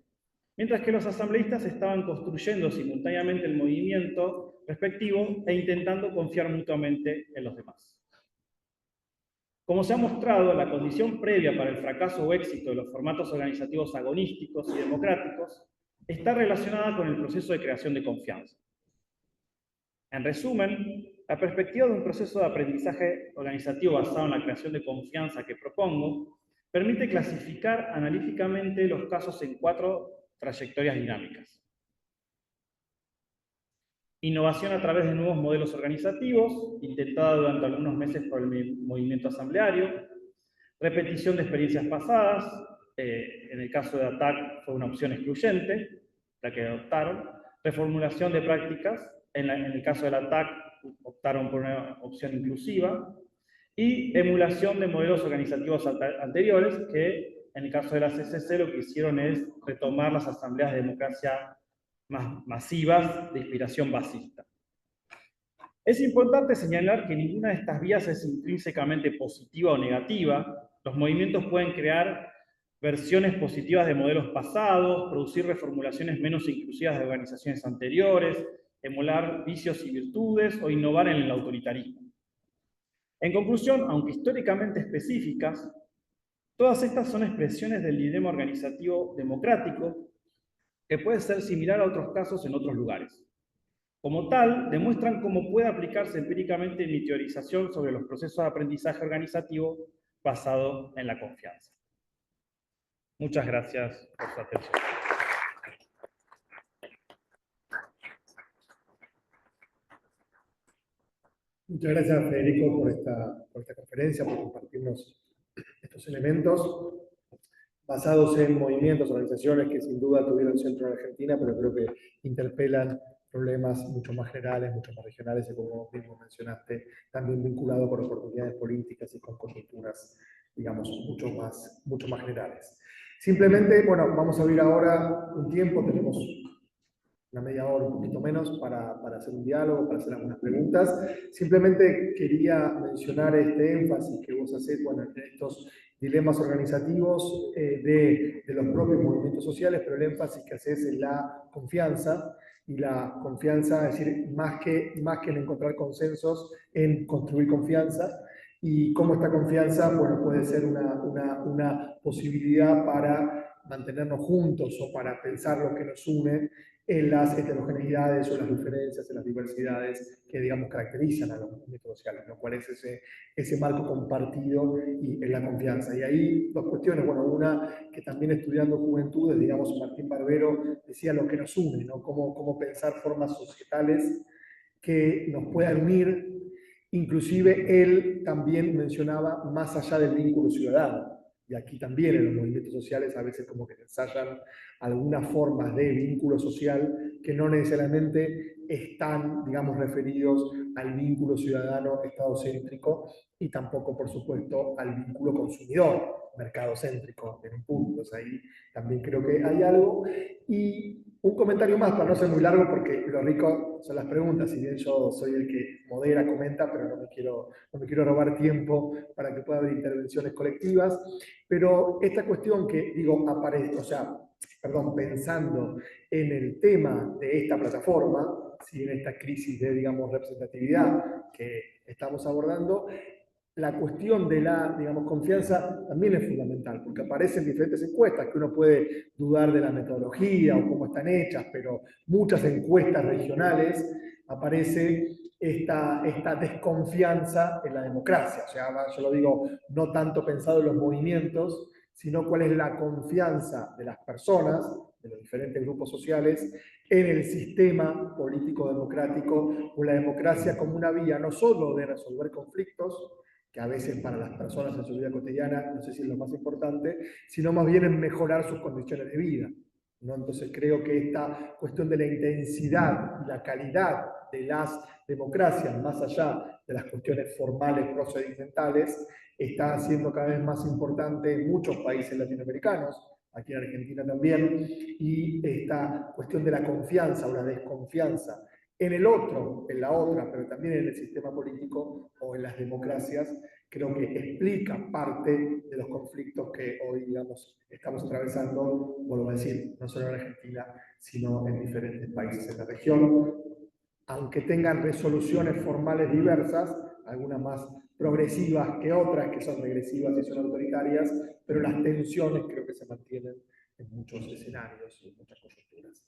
mientras que los asambleístas estaban construyendo simultáneamente el movimiento respectivo e intentando confiar mutuamente en los demás. Como se ha mostrado, la condición previa para el fracaso o éxito de los formatos organizativos agonísticos y democráticos está relacionada con el proceso de creación de confianza. En resumen, la perspectiva de un proceso de aprendizaje organizativo basado en la creación de confianza que propongo permite clasificar analíticamente los casos en 4 trayectorias dinámicas. Innovación a través de nuevos modelos organizativos, intentada durante algunos meses por el movimiento asambleario. Repetición de experiencias pasadas, en el caso de ATAC fue una opción excluyente, la que adoptaron. Reformulación de prácticas, en el caso del ATAC optaron por una opción inclusiva. Y emulación de modelos organizativos anteriores, que en el caso de la CCC lo que hicieron es retomar las asambleas de democracia más masivas de inspiración basista. Es importante señalar que ninguna de estas vías es intrínsecamente positiva o negativa. Los movimientos pueden crear versiones positivas de modelos pasados, producir reformulaciones menos inclusivas de organizaciones anteriores, emular vicios y virtudes o innovar en el autoritarismo. En conclusión, aunque históricamente específicas, todas estas son expresiones del dilema organizativo democrático que puede ser similar a otros casos en otros lugares. Como tal, demuestran cómo puede aplicarse empíricamente mi teorización sobre los procesos de aprendizaje organizativo basado en la confianza. Muchas gracias por su atención. Muchas gracias, Federico, por esta conferencia, por compartirnos estos elementos basados en movimientos, organizaciones que sin duda tuvieron centro en Argentina, pero creo que interpelan problemas mucho más generales, mucho más regionales, y como mismo mencionaste, también vinculado con oportunidades políticas y con coyunturas, digamos, mucho más generales. Simplemente, bueno, vamos a abrir ahora un tiempo, tenemos una media hora, un poquito menos, para hacer un diálogo, para hacer algunas preguntas. Simplemente quería mencionar este énfasis que vos hacés, bueno, en estos dilemas organizativos de los propios movimientos sociales, pero el énfasis que haces es la confianza, y la confianza, es decir, más que en encontrar consensos, en construir confianza, y cómo esta confianza, bueno, puede ser una posibilidad para mantenernos juntos o para pensar lo que nos une en las heterogeneidades o las diferencias, en las diversidades que, digamos, caracterizan a los movimientos sociales, lo cual es ese marco compartido y en la confianza. Y ahí dos cuestiones, bueno, una que también estudiando juventudes, digamos, Martín Barbero decía lo que nos une, ¿no? Cómo pensar formas societales que nos puedan unir. Inclusive él también mencionaba más allá del vínculo ciudadano. Y aquí también en los movimientos sociales a veces como que se ensayan algunas formas de vínculo social que no necesariamente están, digamos, referidos al vínculo ciudadano estadocéntrico y tampoco, por supuesto, al vínculo consumidor mercadocéntrico en un punto. Entonces ahí también creo que hay algo. Y un comentario más, para no ser muy largo, porque lo rico son las preguntas, si bien yo soy el que modera, comenta, pero no me quiero robar tiempo para que pueda haber intervenciones colectivas. Pero esta cuestión que, digo, aparece, o sea, perdón, pensando en el tema de esta plataforma, ¿sí? En esta crisis de, digamos, representatividad que estamos abordando, la cuestión de la, digamos, confianza también es fundamental, porque aparecen diferentes encuestas que uno puede dudar de la metodología o cómo están hechas, pero muchas encuestas regionales aparece esta desconfianza en la democracia. O sea, yo lo digo no tanto pensado en los movimientos, sino cuál es la confianza de las personas, de los diferentes grupos sociales, en el sistema político democrático o la democracia como una vía no solo de resolver conflictos, que a veces para las personas en su vida cotidiana no sé si es lo más importante, sino más bien en mejorar sus condiciones de vida, ¿no? Entonces creo que esta cuestión de la intensidad y la calidad de las democracias, más allá de las cuestiones formales, procedimentales, está siendo cada vez más importante en muchos países latinoamericanos, aquí en Argentina también, y esta cuestión de la confianza o la desconfianza en el otro, en la otra, pero también en el sistema político o en las democracias, creo que explica parte de los conflictos que hoy, digamos, estamos atravesando, vuelvo a decir, no solo en Argentina, sino en diferentes países en la región, aunque tengan resoluciones formales diversas, algunas más progresivas que otras, que son regresivas y son autoritarias, pero las tensiones creo que se mantienen en muchos escenarios y en muchas coyunturas.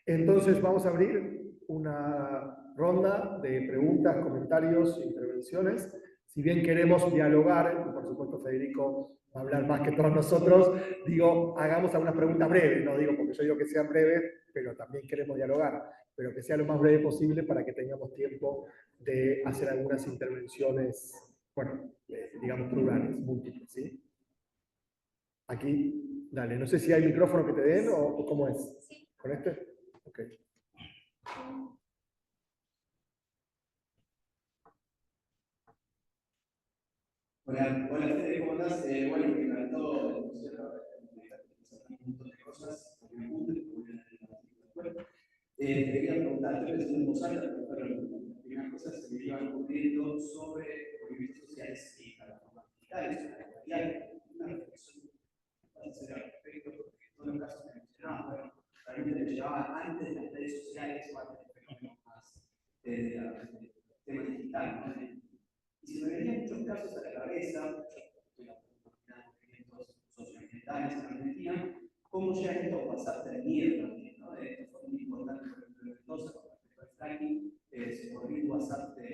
Entonces vamos a abrir una ronda de preguntas, comentarios, intervenciones. Si bien queremos dialogar, y por supuesto Federico va a hablar más que todos nosotros, digo, hagamos algunas preguntas breves, no digo porque yo digo que sean breves, pero también queremos dialogar, pero que sea lo más breve posible para que tengamos tiempo de hacer algunas intervenciones, bueno, digamos plurales, múltiples, ¿sí? Aquí, dale, no sé si hay micrófono que te den o cómo es. ¿Con este? Ok. Hola, hola Fede, ¿cómo andás? Bueno, me encantó la discusión, un montón de cosas, me gusta, te quería preguntar, estoy pensando en voz alta, pero fueron las primeras cosas que me iban ocurriendo sobre movimientos sociales y plataformas digitales, la realidad, una reflexión para hacer al respecto, porque en todos los casos que mencionaba, bueno, realmente me llevaba antes de las redes sociales o antes de fenómenos más del tema digital, ¿no? Y se me venían muchos casos a la cabeza, yo movimientos socioambientales en Argentina, cómo ya esto pasaste de miedo también, ¿no? Esto fue muy importante por ejemplo en Mendoza, con respecto al fracking, se corrió un WhatsApp de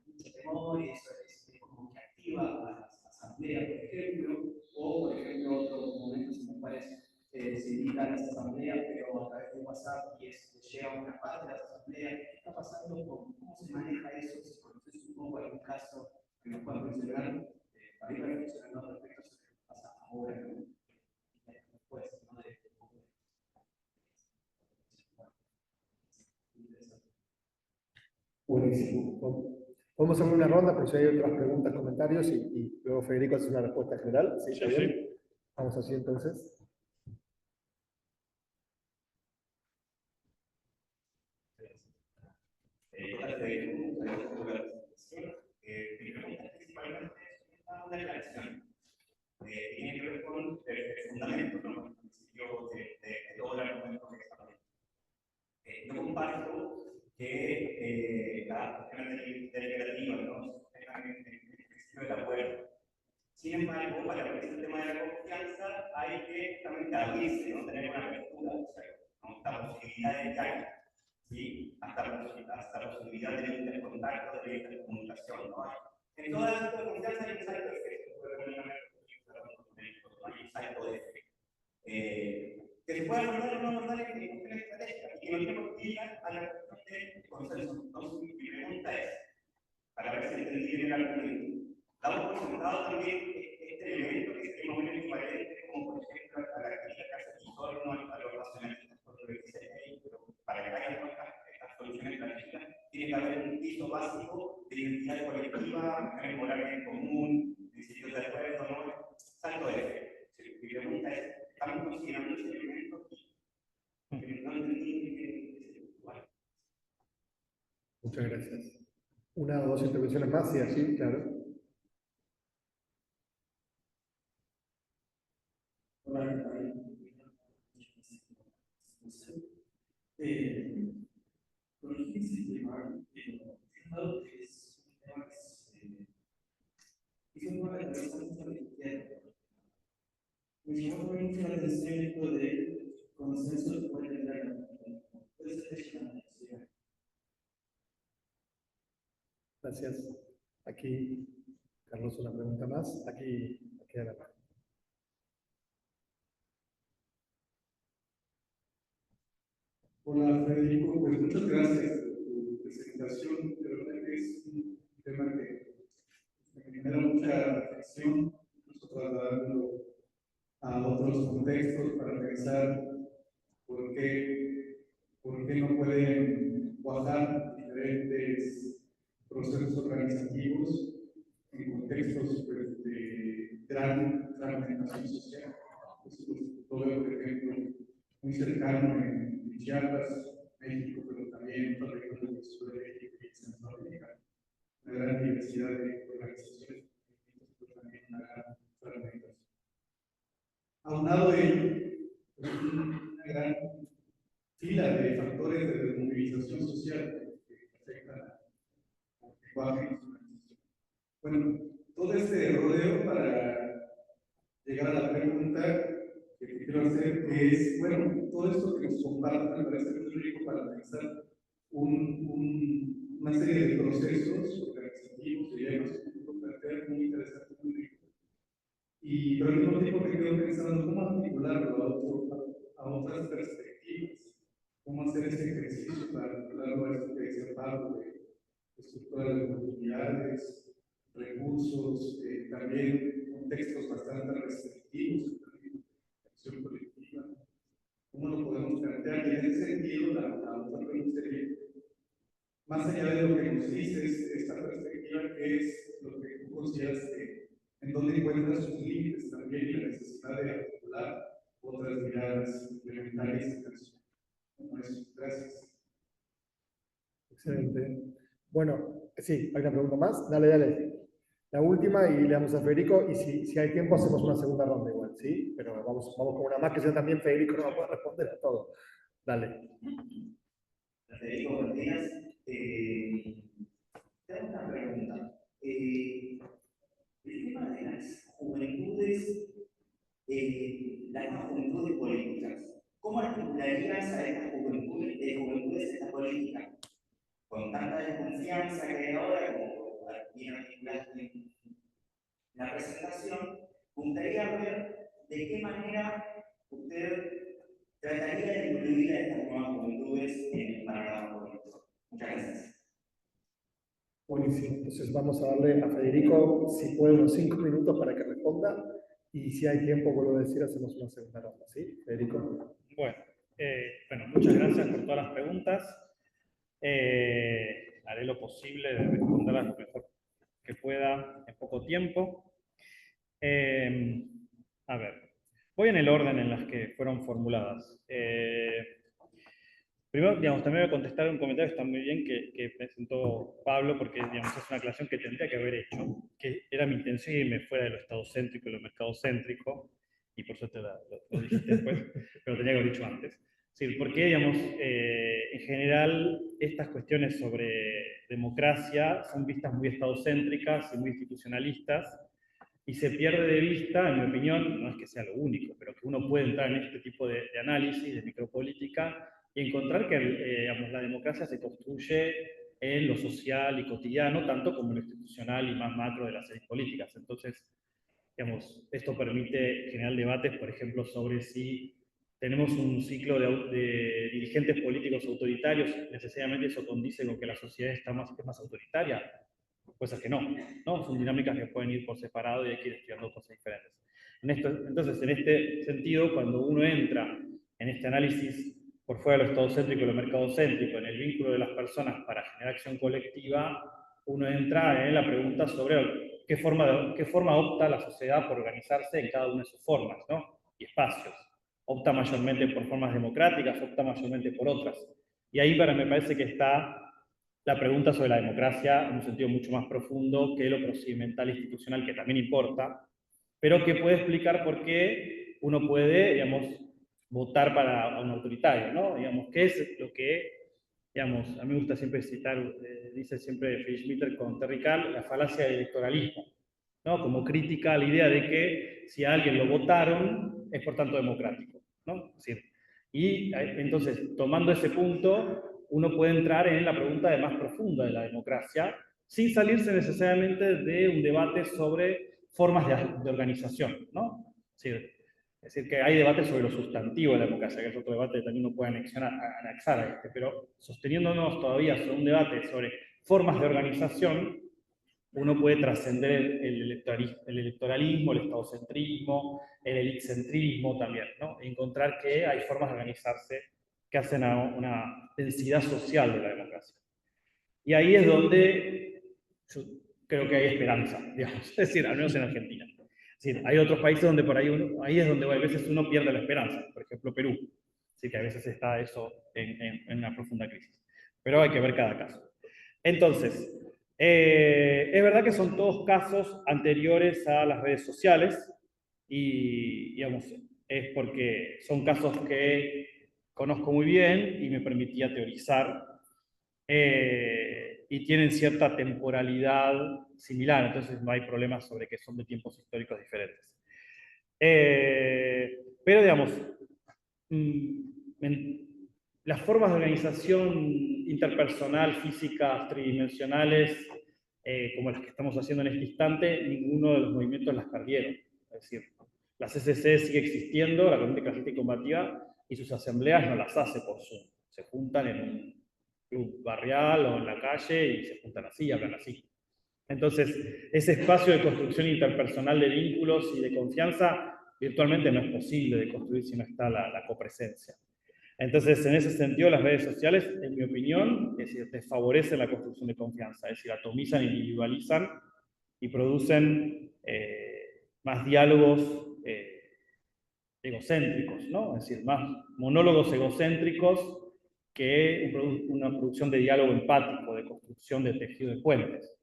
mucho temor, y eso es como que activa a las asambleas, por ejemplo, o por ejemplo otros momentos en los cuales se invitan a las asambleas, pero a través de WhatsApp y llega una parte de las asambleas. ¿Qué está pasando? ¿Cómo se maneja eso? Si conoces un poco algún caso que nos pueda mencionar, para ir reflexionando respecto a lo que pasa ahora, ¿no? Después, ¿no? Buenísimo. Podemos hacer una ronda por si hay otras preguntas, comentarios y luego Federico hace una respuesta general. ¿Sí? ¿Está bien? Vamos así entonces. Hola Federico, gracias por la presentación. Mi pregunta es principalmente una aclaración. Tiene que ver con el fundamento, ¿no? El principio de todo el argumento que está hablando. Yo comparto que la cuestión deliberativa, ¿no? El principio del acuerdo. Sin embargo, para lo que es el tema de la confianza, hay que justamente abrirse, ¿no? Tener una apertura, o sea, ¿no? La posibilidad de diálogo, ¿sí? Hasta la posibilidad de intercontacto, de intercomunicación, ¿no? En todo acto de confianza hay un salto de fe, hay un salto de fe. Que se puede abordar o no abordar en cuestiones estratégicas, y que no tiene por qué ir a la cuestión de consenso. Entonces, mi pregunta es, para ver si entendí bien el argumento, damos por sentado también este elemento que sería más o menos equivalente, como por ejemplo a la crítica que hace Guillermo a los racionalistas por lo que dice ahí, pero para que haya estas soluciones estratégicas, tiene que haber un piso básico de identidad colectiva, acciones morales en común, principios de acuerdo, ¿no? Salto de fe. Mi pregunta es, ¿estamos considerando ese elemento? Porque no entendí que bueno. Muchas gracias. Una o dos intervenciones más, sí, así, claro. Con el fin de llevar, dado que es un tema que es un tema de la izquierda, me llamó mucho la atención esto de consenso que puede tener la Gracias. Aquí, Carlos, una pregunta más. Aquí adelante. Hola Federico, pues muchas gracias por tu presentación. De verdad que es un tema que me genera mucha reflexión, incluso trasladándolo a otros contextos para pensar por qué no pueden cuajar diferentes procesos organizativos en contextos pues, de gran fragmentación social. Eso lo veo, por ejemplo, muy cercano en Chiapas, México, pero también en otras regiones del sur de México y Centroamérica. Una gran diversidad de organizaciones, pero también una gran fragmentación. Aunado de ello, pues, una gran fila de factores de desmovilización social que afectan al lenguaje y su organización. Bueno, todo este rodeo para llegar a la pregunta que quiero hacer es, bueno, todo esto que nos comparte me parece muy rico para pensar una serie de procesos organizativos y demás muy interesantes, muy ricos. Pero al mismo tiempo me quedo pensando cómo articularlo a otras perspectivas, cómo hacer ese ejercicio para articularlo a esto que decía Pablo de estructura de oportunidades, recursos, también contextos bastante restrictivos, acción colectiva. ¿Cómo lo podemos plantear? Y en ese sentido, la otra pregunta sería, más allá de lo que nos dices, esta perspectiva, ¿qué es lo que tú consideras en dónde encuentras sus límites también y la necesidad de articular otras miradas complementarias y personales? Como eso. Gracias. Excelente. Bueno, sí, hay una pregunta más. Dale. La última y le damos a Federico y si hay tiempo hacemos una segunda ronda igual, ¿sí? Pero vamos con una más que yo también, Federico no va a poder responder a todo. Dale. Federico, buenos días. Tengo una pregunta. la alianza de estas juventudes, esta política, con tanta desconfianza que hay ahora, como bien articulaste en la presentación, me gustaría ver de qué manera usted trataría de incluir a estas nuevas juventudes en el panorama político. Muchas gracias. Buenísimo. Entonces vamos a darle a Federico, si puede, unos 5 minutos para que responda. Y si hay tiempo, vuelvo a decir, hacemos una segunda ronda. ¿Sí, Federico? Bueno, muchas gracias por todas las preguntas. Haré lo posible de responderlas lo mejor que pueda en poco tiempo. A ver, voy en el orden en las que fueron formuladas. Primero, digamos, también voy a contestar un comentario que está muy bien que presentó Pablo, porque digamos, es una aclaración que tendría que haber hecho, que era mi intención irme fuera de lo estadocéntrico y lo mercadocéntrico, y por suerte lo dijiste después, pero tenía que haber dicho antes. Sí, porque, digamos, en general, estas cuestiones sobre democracia son vistas muy estadocéntricas y muy institucionalistas, y se pierde de vista, en mi opinión, no es que sea lo único, pero que uno puede entrar en este tipo de análisis, de micropolítica, y encontrar que digamos, la democracia se construye en lo social y cotidiano, tanto como en lo institucional y más macro de las élites políticas. Entonces, digamos, esto permite generar debates, por ejemplo, sobre si tenemos un ciclo de dirigentes políticos autoritarios, necesariamente eso condice con que la sociedad es más autoritaria. Cosas que no, son dinámicas que pueden ir por separado y hay que ir estudiando cosas diferentes. Entonces, en este sentido, cuando uno entra en este análisis por fuera de lo estadocéntrico y lo mercadocéntrico, en el vínculo de las personas para generar acción colectiva, uno entra en la pregunta sobre qué forma opta la sociedad por organizarse en cada una de sus formas, ¿no? Y espacios. Opta mayormente por formas democráticas, opta mayormente por otras. Y ahí me parece que está la pregunta sobre la democracia en un sentido mucho más profundo que lo procedimental e institucional, que también importa, pero que puede explicar por qué uno puede, digamos, votar para un autoritario, ¿no? Digamos, ¿qué es lo que, digamos, a mí me gusta siempre citar, dice siempre Friedschmitter con Terry Kahl, la falacia del electoralismo, ¿no? Como crítica a la idea de que si a alguien lo votaron, es por tanto democrático, ¿no? Es decir, y entonces, tomando ese punto, uno puede entrar en la pregunta más profunda de la democracia, sin salirse necesariamente de un debate sobre formas de organización, ¿no? Es decir, que hay debates sobre lo sustantivo de la democracia, que es otro debate que también uno puede anexar a este, pero sosteniéndonos todavía sobre un debate sobre formas de organización, uno puede trascender el electoralismo, el estadocentrismo, el elitcentrismo también, ¿no? E encontrar que hay formas de organizarse que hacen a una densidad social de la democracia. Y ahí es donde yo creo que hay esperanza, digamos, es decir, al menos en Argentina. Es decir, hay otros países donde por ahí ahí es donde a veces uno pierde la esperanza, por ejemplo Perú, así que a veces está eso en una profunda crisis. Pero hay que ver cada caso. Entonces, es verdad que son todos casos anteriores a las redes sociales y, digamos, es porque son casos que conozco muy bien y me permitía teorizar y tienen cierta temporalidad similar, entonces no hay problemas sobre que son de tiempos históricos diferentes. Pero, digamos, las formas de organización interpersonal, físicas, tridimensionales, como las que estamos haciendo en este instante, ninguno de los movimientos las perdieron. Es decir, la CCC sigue existiendo, la Corriente Clasista y Combativa, y sus asambleas no las hace por Zoom. Se juntan en un club barrial o en la calle y se juntan así, hablan así. Entonces, ese espacio de construcción interpersonal de vínculos y de confianza virtualmente no es posible de construir si no está la copresencia. Entonces, en ese sentido, las redes sociales, en mi opinión, es decir, desfavorecen la construcción de confianza, es decir, atomizan, individualizan y producen más diálogos egocéntricos, ¿no? Es decir, más monólogos egocéntricos que una producción de diálogo empático, de construcción de tejido de puentes.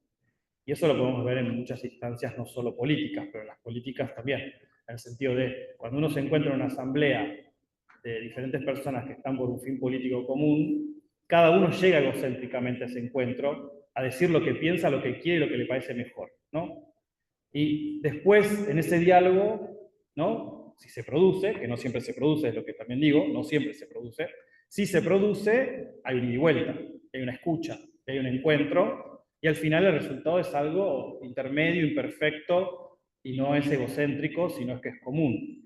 Y eso lo podemos ver en muchas instancias, no solo políticas, pero en las políticas también, en el sentido de cuando uno se encuentra en una asamblea de diferentes personas que están por un fin político común, cada uno llega egocéntricamente a ese encuentro a decir lo que piensa, lo que quiere y lo que le parece mejor, ¿no? Y después, en ese diálogo, ¿no? si se produce, que no siempre se produce, es lo que también digo, no siempre se produce. Si se produce, hay un ida y vuelta, hay una escucha, hay un encuentro, y al final el resultado es algo intermedio, imperfecto, y no es egocéntrico, sino es que es común.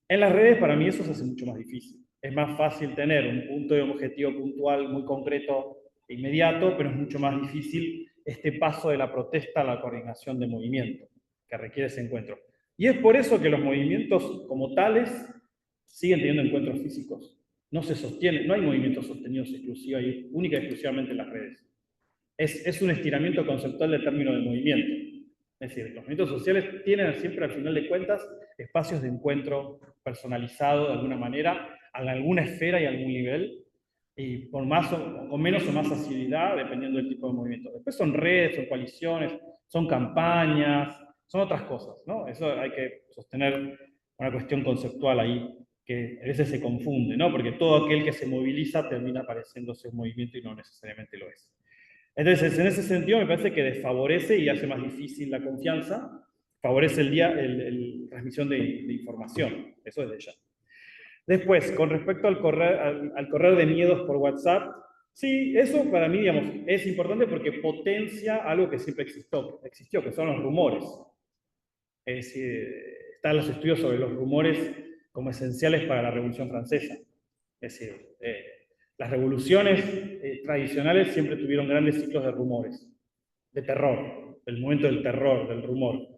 En las redes, para mí, eso se hace mucho más difícil. Es más fácil tener un punto de objetivo puntual muy concreto e inmediato, pero es mucho más difícil este paso de la protesta a la coordinación de movimiento, que requiere ese encuentro. Y es por eso que los movimientos como tales siguen teniendo encuentros físicos. No se sostienen, no hay movimientos sostenidos exclusivos y única y exclusivamente en las redes. Es un estiramiento conceptual del término de movimiento. Es decir, los movimientos sociales tienen siempre, al final de cuentas, espacios de encuentro personalizado de alguna manera, en alguna esfera y a algún nivel, y por más o con menos o más asiduidad, dependiendo del tipo de movimiento. Después son redes, son coaliciones, son campañas, son otras cosas, ¿no? Eso hay que sostener una cuestión conceptual ahí, que a veces se confunde, ¿no? Porque todo aquel que se moviliza termina pareciéndose un movimiento y no necesariamente lo es. Entonces, en ese sentido, me parece que desfavorece y hace más difícil la confianza, favorece la transmisión de información, eso desde ya. Después, con respecto al correr de miedos por WhatsApp, sí, eso para mí, digamos, es importante porque potencia algo que siempre existió, que son los rumores. Es decir, están los estudios sobre los rumores como esenciales para la Revolución Francesa. Es decir, las revoluciones tradicionales siempre tuvieron grandes ciclos de rumores, de terror, el momento del terror, del rumor.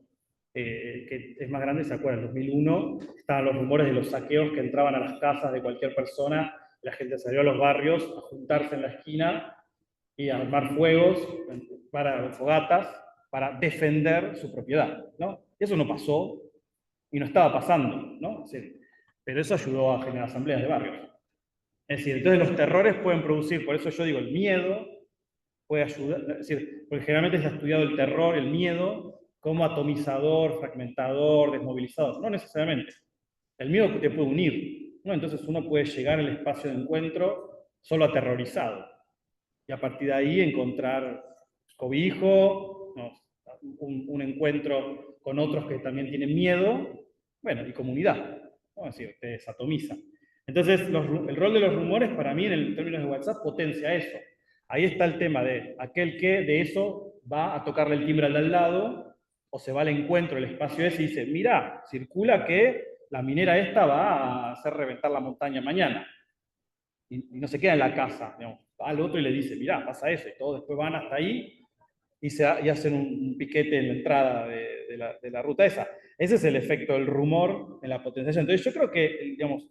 Que es más grande, ¿se acuerdan? En 2001 estaban los rumores de los saqueos que entraban a las casas de cualquier persona, la gente salió a los barrios a juntarse en la esquina y a armar fuegos, fogatas, para defender su propiedad, ¿no? Eso no pasó y no estaba pasando, ¿no? Sí, pero eso ayudó a generar asambleas de barrios. Es decir, entonces los terrores pueden producir, por eso yo digo, el miedo puede ayudar, es decir, porque generalmente se ha estudiado el terror, el miedo, como atomizador, fragmentador, desmovilizador. No necesariamente. El miedo te puede unir, ¿no? Entonces uno puede llegar al espacio de encuentro solo aterrorizado. Y a partir de ahí encontrar cobijo, ¿no? un encuentro con otros que también tienen miedo, bueno, y comunidad, ¿no? Es decir, te desatomiza. Entonces, el rol de los rumores para mí en términos de WhatsApp potencia eso. Ahí está el tema de aquel que de eso va a tocarle el timbre al de al lado, o se va al encuentro, el espacio ese, y dice, mira, circula que la minera esta va a hacer reventar la montaña mañana. Y no se queda en la casa, digamos, va al otro y le dice, mira, pasa eso, y todos después van hasta ahí y hacen un piquete en la entrada de la ruta esa. Ese es el efecto del rumor en la potenciación. Entonces yo creo que, digamos,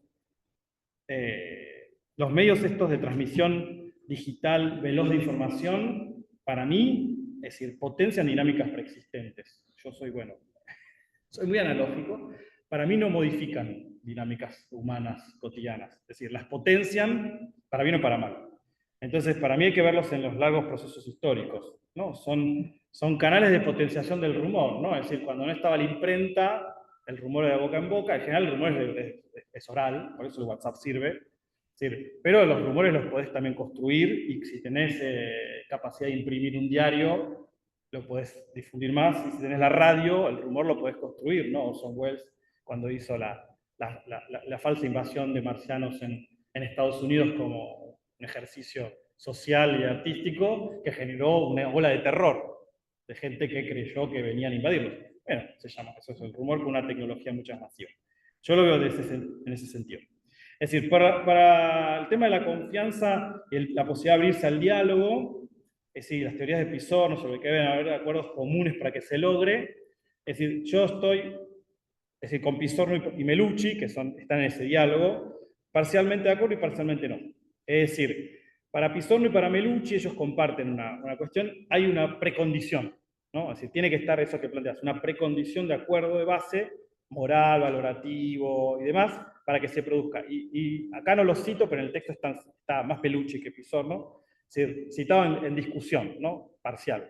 los medios estos de transmisión digital veloz de información, para mí, es decir, potencian dinámicas preexistentes. Yo soy muy analógico, para mí no modifican dinámicas humanas cotidianas, es decir, las potencian para bien o para mal. Entonces, para mí hay que verlos en los largos procesos históricos, ¿no? Son canales de potenciación del rumor, ¿no? Es decir, cuando no estaba la imprenta, el rumor era de boca en boca, en general el rumor es oral, por eso el WhatsApp sirve, pero los rumores los podés también construir y si tenés capacidad de imprimir un diario, lo podés difundir más, y si tenés la radio, el rumor lo podés construir, ¿no? Orson Welles, cuando hizo la falsa invasión de marcianos en Estados Unidos como un ejercicio social y artístico que generó una ola de terror de gente que creyó que venían a invadirlos. Bueno, eso es el rumor con una tecnología mucho más masiva. Yo lo veo en ese sentido. Es decir, para el tema de la confianza y la posibilidad de abrirse al diálogo, es decir, las teorías de Pisorno sobre que deben haber acuerdos comunes para que se logre, es decir, yo estoy, es decir, con Pisorno y Melucci, que están en ese diálogo, parcialmente de acuerdo y parcialmente no. Es decir, para Pisorno y para Melucci ellos comparten una cuestión, hay una precondición, ¿no? Es decir, tiene que estar eso que planteas, una precondición de acuerdo de base, moral, valorativo y demás, para que se produzca. Y acá no lo cito, pero en el texto está más Melucci que Pisorno, es decir, citado en discusión, ¿no? Parcial.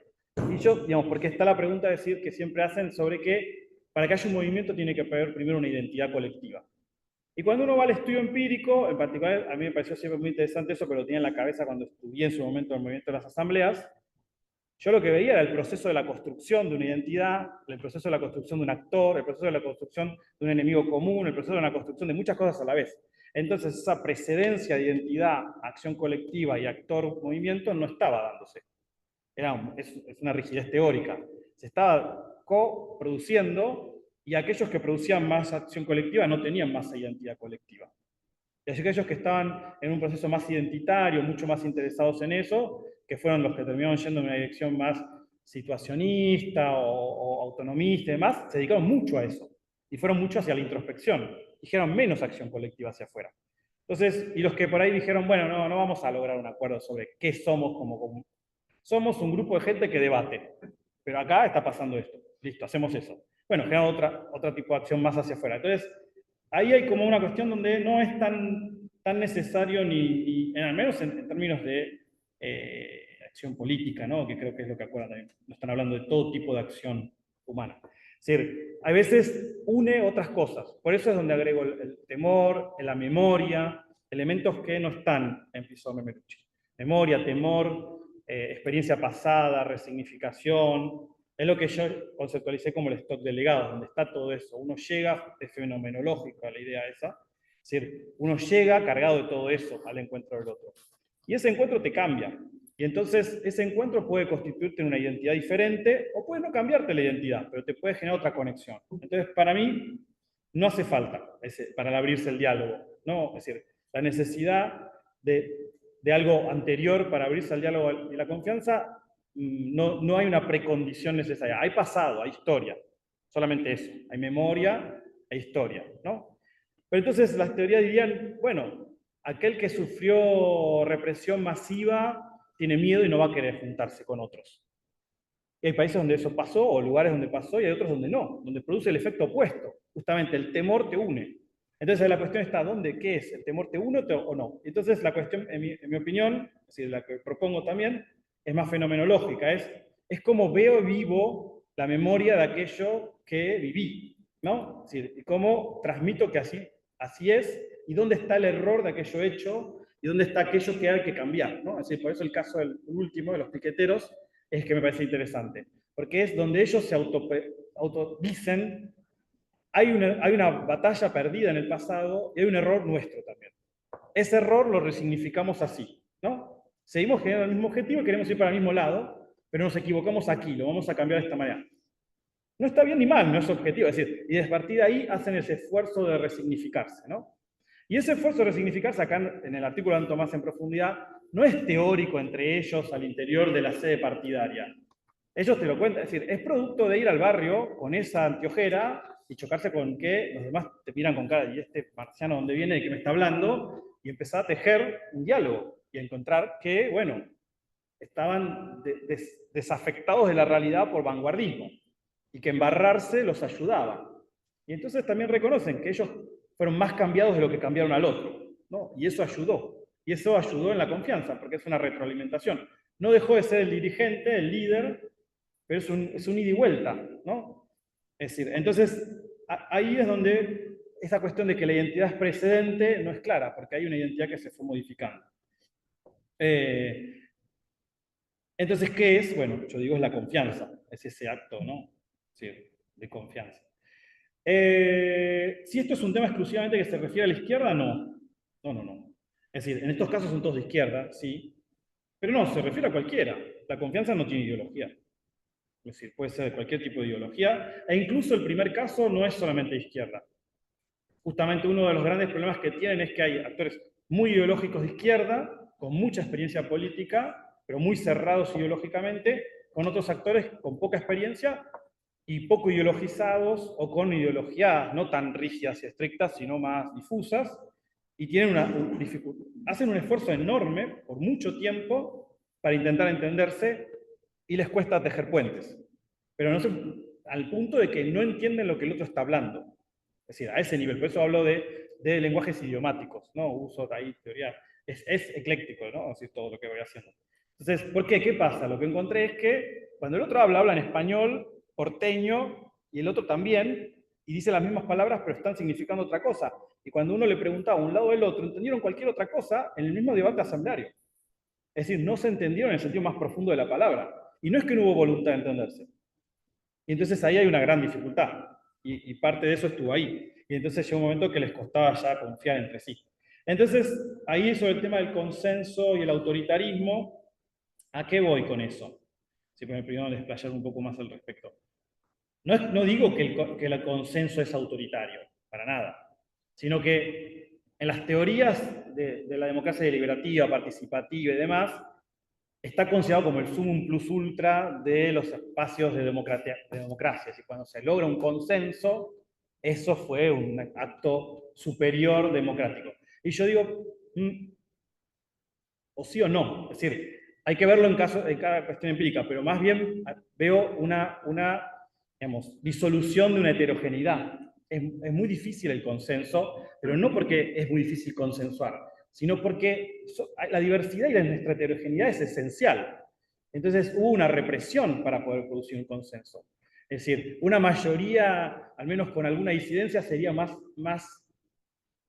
Y yo, digamos, porque está la pregunta de decir que siempre hacen sobre que para que haya un movimiento tiene que haber primero una identidad colectiva. Y cuando uno va al estudio empírico, en particular, a mí me pareció siempre muy interesante eso, pero lo tenía en la cabeza cuando estudié en su momento el movimiento de las asambleas, Yo lo que veía era el proceso de la construcción de una identidad, el proceso de la construcción de un actor, el proceso de la construcción de un enemigo común, el proceso de la construcción de muchas cosas a la vez. Entonces esa precedencia de identidad, acción colectiva y actor-movimiento no estaba dándose. Es una rigidez teórica. Se estaba coproduciendo y aquellos que producían más acción colectiva no tenían más identidad colectiva. Y aquellos que estaban en un proceso más identitario, mucho más interesados en eso, que fueron los que terminaron yendo en una dirección más situacionista o autonomista y demás, se dedicaron mucho a eso. Y fueron mucho hacia la introspección. Dijeron menos acción colectiva hacia afuera. Entonces, y los que por ahí dijeron, bueno, no vamos a lograr un acuerdo sobre qué somos como somos un grupo de gente que debate. Pero acá está pasando esto. Listo, hacemos eso. Bueno, generamos otro tipo de acción más hacia afuera. Entonces, ahí hay como una cuestión donde no es tan necesario, al menos en términos de acción política, ¿no? Que creo que es lo que acuerdan también. No están hablando de todo tipo de acción humana. Es decir, a veces une otras cosas. Por eso es donde agrego el temor, la memoria, elementos que no están en Piso Memerucci. Memoria, temor, experiencia pasada, resignificación. Es lo que yo conceptualicé como el stock de legados, donde está todo eso. Uno llega, es fenomenológico a la idea esa, es decir, uno llega cargado de todo eso al encuentro del otro. Y ese encuentro te cambia. Y entonces ese encuentro puede constituirte en una identidad diferente, o puede no cambiarte la identidad, pero te puede generar otra conexión. Entonces, para mí, no hace falta para abrirse el diálogo, ¿no? Es decir, la necesidad de algo anterior para abrirse al diálogo y la confianza, no hay una precondición necesaria. Hay pasado, hay historia, solamente eso. Hay memoria, hay historia, ¿no? Pero entonces las teorías dirían, bueno, aquel que sufrió represión masiva tiene miedo y no va a querer juntarse con otros. Y hay países donde eso pasó, o lugares donde pasó, y hay otros donde no, donde produce el efecto opuesto. Justamente el temor te une. Entonces la cuestión está, ¿qué es? ¿El temor te une o no? Entonces la cuestión, en mi opinión, es decir, la que propongo también, es más fenomenológica, es cómo veo vivo la memoria de aquello que viví, ¿no? Es decir, y cómo transmito que así es, y dónde está el error de aquello hecho, y dónde está aquello que hay que cambiar, ¿no? Es decir, por eso el caso del último, de los piqueteros, es que me parece interesante, porque es donde ellos se autodicen, hay una batalla perdida en el pasado y hay un error nuestro también. Ese error lo resignificamos así, ¿no? Seguimos generando el mismo objetivo, queremos ir para el mismo lado, pero nos equivocamos aquí, lo vamos a cambiar de esta manera. No está bien ni mal, no es objetivo, es decir, y desde partir de ahí hacen ese esfuerzo de resignificarse, ¿no? Y ese esfuerzo de resignificarse, acá en el artículo de Tomás en profundidad, no es teórico entre ellos al interior de la sede partidaria. Ellos te lo cuentan, es decir, es producto de ir al barrio con esa anteojera y chocarse con que los demás te miran con cara, ¿y este marciano dónde viene, de qué me está hablando? Y empezar a tejer un diálogo y a encontrar que, bueno, estaban desafectados de la realidad por vanguardismo y que embarrarse los ayudaba. Y entonces también reconocen que ellos fueron más cambiados de lo que cambiaron al otro, ¿no? Y eso ayudó. Y eso ayudó en la confianza, porque es una retroalimentación. No dejó de ser el dirigente, el líder, pero es un ida y vuelta, ¿no? Es decir, entonces, ahí es donde esa cuestión de que la identidad es precedente no es clara, porque hay una identidad que se fue modificando. Entonces, ¿qué es? Bueno, yo digo es la confianza, es ese acto, ¿no? Sí, de confianza. Si esto es un tema exclusivamente que se refiere a la izquierda, no. No. Es decir, en estos casos son todos de izquierda, sí, pero no, se refiere a cualquiera. La confianza no tiene ideología. Es decir, puede ser de cualquier tipo de ideología, e incluso el primer caso no es solamente de izquierda. Justamente uno de los grandes problemas que tienen es que hay actores muy ideológicos de izquierda, con mucha experiencia política, pero muy cerrados ideológicamente, con otros actores con poca experiencia y poco ideologizados, o con ideologías no tan rígidas y estrictas, sino más difusas, y tienen hacen un esfuerzo enorme, por mucho tiempo, para intentar entenderse, y les cuesta tejer puentes. Pero no al punto de que no entienden lo que el otro está hablando. Es decir, a ese nivel. Por eso hablo de lenguajes idiomáticos, ¿no? Uso ahí teoría. Es ecléctico, ¿no? Así todo lo que voy haciendo. Entonces, ¿por qué? ¿Qué pasa? Lo que encontré es que cuando el otro habla en español, porteño, y el otro también, y dice las mismas palabras, pero están significando otra cosa. Y cuando uno le preguntaba a un lado del otro, entendieron cualquier otra cosa en el mismo debate asambleario. Es decir, no se entendieron en el sentido más profundo de la palabra. Y no es que no hubo voluntad de entenderse. Y entonces ahí hay una gran dificultad. Y parte de eso estuvo ahí. Y entonces llegó un momento que les costaba ya confiar entre sí. Entonces, ahí sobre el tema del consenso y el autoritarismo, ¿a qué voy con eso? Si me primero desplayar un poco más al respecto. No digo que el consenso es autoritario, para nada, sino que en las teorías de la democracia deliberativa, participativa y demás, está considerado como el sumum plus ultra de los espacios de democracia. Y cuando se logra un consenso, eso fue un acto superior democrático. Y yo digo, o sí o no, es decir, hay que verlo en cada cuestión empírica, pero más bien veo una digamos, disolución de una heterogeneidad. Es muy difícil el consenso, pero no porque es muy difícil consensuar, sino porque la diversidad y nuestra heterogeneidad es esencial. Entonces hubo una represión para poder producir un consenso. Es decir, una mayoría, al menos con alguna disidencia, sería más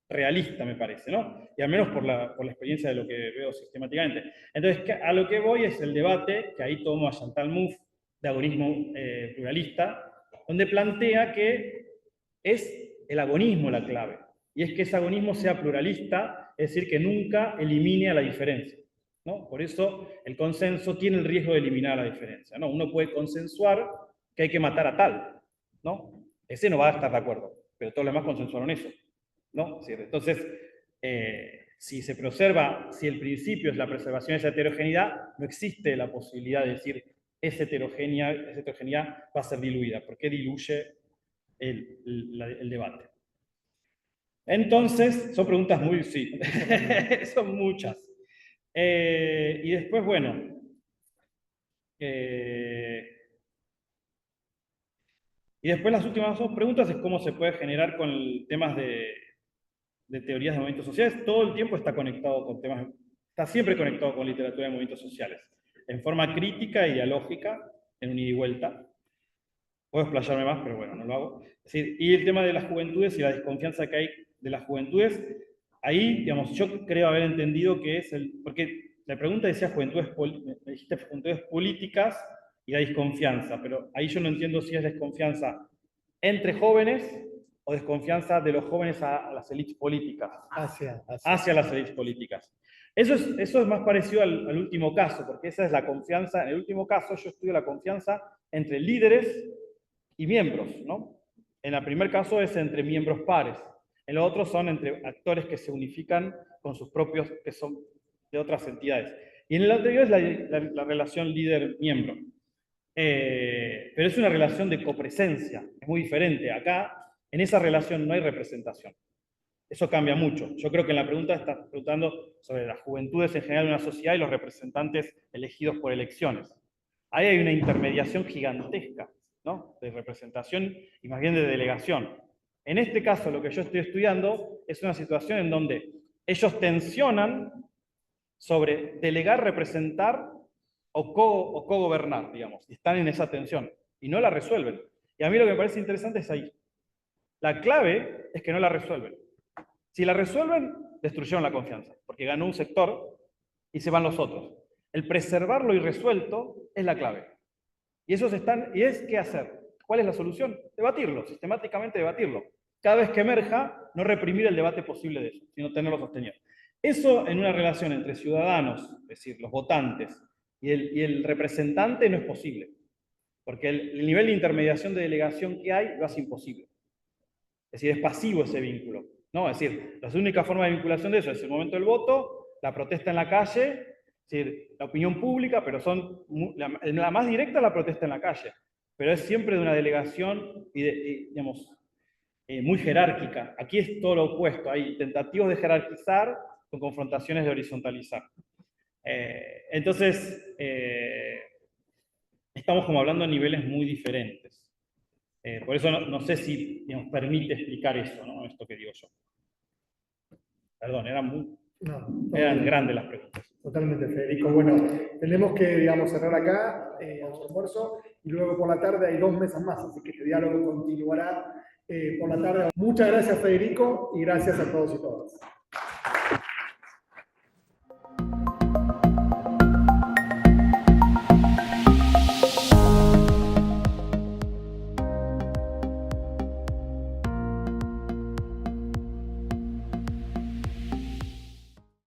realista, me parece, ¿no? Y al menos por la experiencia de lo que veo sistemáticamente. Entonces, a lo que voy es el debate, que ahí tomo a Chantal Mouffe, de agonismo pluralista, donde plantea que es el agonismo la clave, y es que ese agonismo sea pluralista, es decir, que nunca elimine a la diferencia, ¿no? Por eso el consenso tiene el riesgo de eliminar a la diferencia, ¿no? Uno puede consensuar que hay que matar a tal, ¿no? Ese no va a estar de acuerdo, pero todos los demás consensuaron eso, ¿no? Entonces, si se preserva, si el principio es la preservación de esa heterogeneidad, no existe la posibilidad de decir esa heterogeneidad va a ser diluida, porque diluye el debate. Entonces, son preguntas muy, sí, son muchas. Y después, bueno, y después las últimas dos preguntas es cómo se puede generar con temas de teorías de movimientos sociales. Todo el tiempo está conectado con temas, está siempre conectado con literatura de movimientos sociales, en forma crítica y dialógica, en un ida y vuelta. Puedo explayarme más, pero bueno, no lo hago. Es decir, y el tema de las juventudes y la desconfianza que hay de las juventudes, ahí, digamos, yo creo haber entendido que es porque la pregunta decía me dijiste juventudes políticas y la desconfianza, pero ahí yo no entiendo si es desconfianza entre jóvenes o desconfianza de los jóvenes a las élites políticas. Hacia las élites políticas. Eso es más parecido al último caso, porque esa es la confianza. En el último caso yo estudio la confianza entre líderes y miembros, ¿no? En el primer caso es entre miembros pares. En los otros son entre actores que se unifican con sus propios, que son de otras entidades. Y en el anterior es la relación líder-miembro. Pero es una relación de copresencia, es muy diferente. Acá, en esa relación no hay representación. Eso cambia mucho. Yo creo que en la pregunta estás preguntando sobre las juventudes en general de una sociedad y los representantes elegidos por elecciones. Ahí hay una intermediación gigantesca, ¿no? De representación y más bien de delegación. En este caso, lo que yo estoy estudiando es una situación en donde ellos tensionan sobre delegar, representar o co-gobernar, digamos, y están en esa tensión, y no la resuelven. Y a mí lo que me parece interesante es ahí. La clave es que no la resuelven. Si la resuelven, destruyeron la confianza, porque ganó un sector y se van los otros. El preservar lo irresuelto es la clave. Y es qué hacer. ¿Cuál es la solución? Debatirlo, sistemáticamente debatirlo. Cada vez que emerja, no reprimir el debate posible de eso, sino tenerlo sostenido. Eso en una relación entre ciudadanos, es decir, los votantes, y el representante no es posible. Porque el nivel de intermediación de delegación que hay lo hace imposible. Es decir, es pasivo ese vínculo, ¿no? Es decir, la única forma de vinculación de eso es el momento del voto, la protesta en la calle, es decir, la opinión pública, pero la más directa la protesta en la calle, pero es siempre de una delegación digamos, muy jerárquica. Aquí es todo lo opuesto, hay tentativas de jerarquizar con confrontaciones de horizontalizar. Entonces, estamos como hablando a niveles muy diferentes. Por eso no sé si nos permite explicar eso, ¿no? Esto que digo yo. Perdón, eran grandes las preguntas. Totalmente, Federico. Bueno, tenemos que, digamos, cerrar acá nuestro almuerzo y luego por la tarde hay 2 mesas más, así que este diálogo continuará por la tarde. Muchas gracias, Federico, y gracias a todos y todas.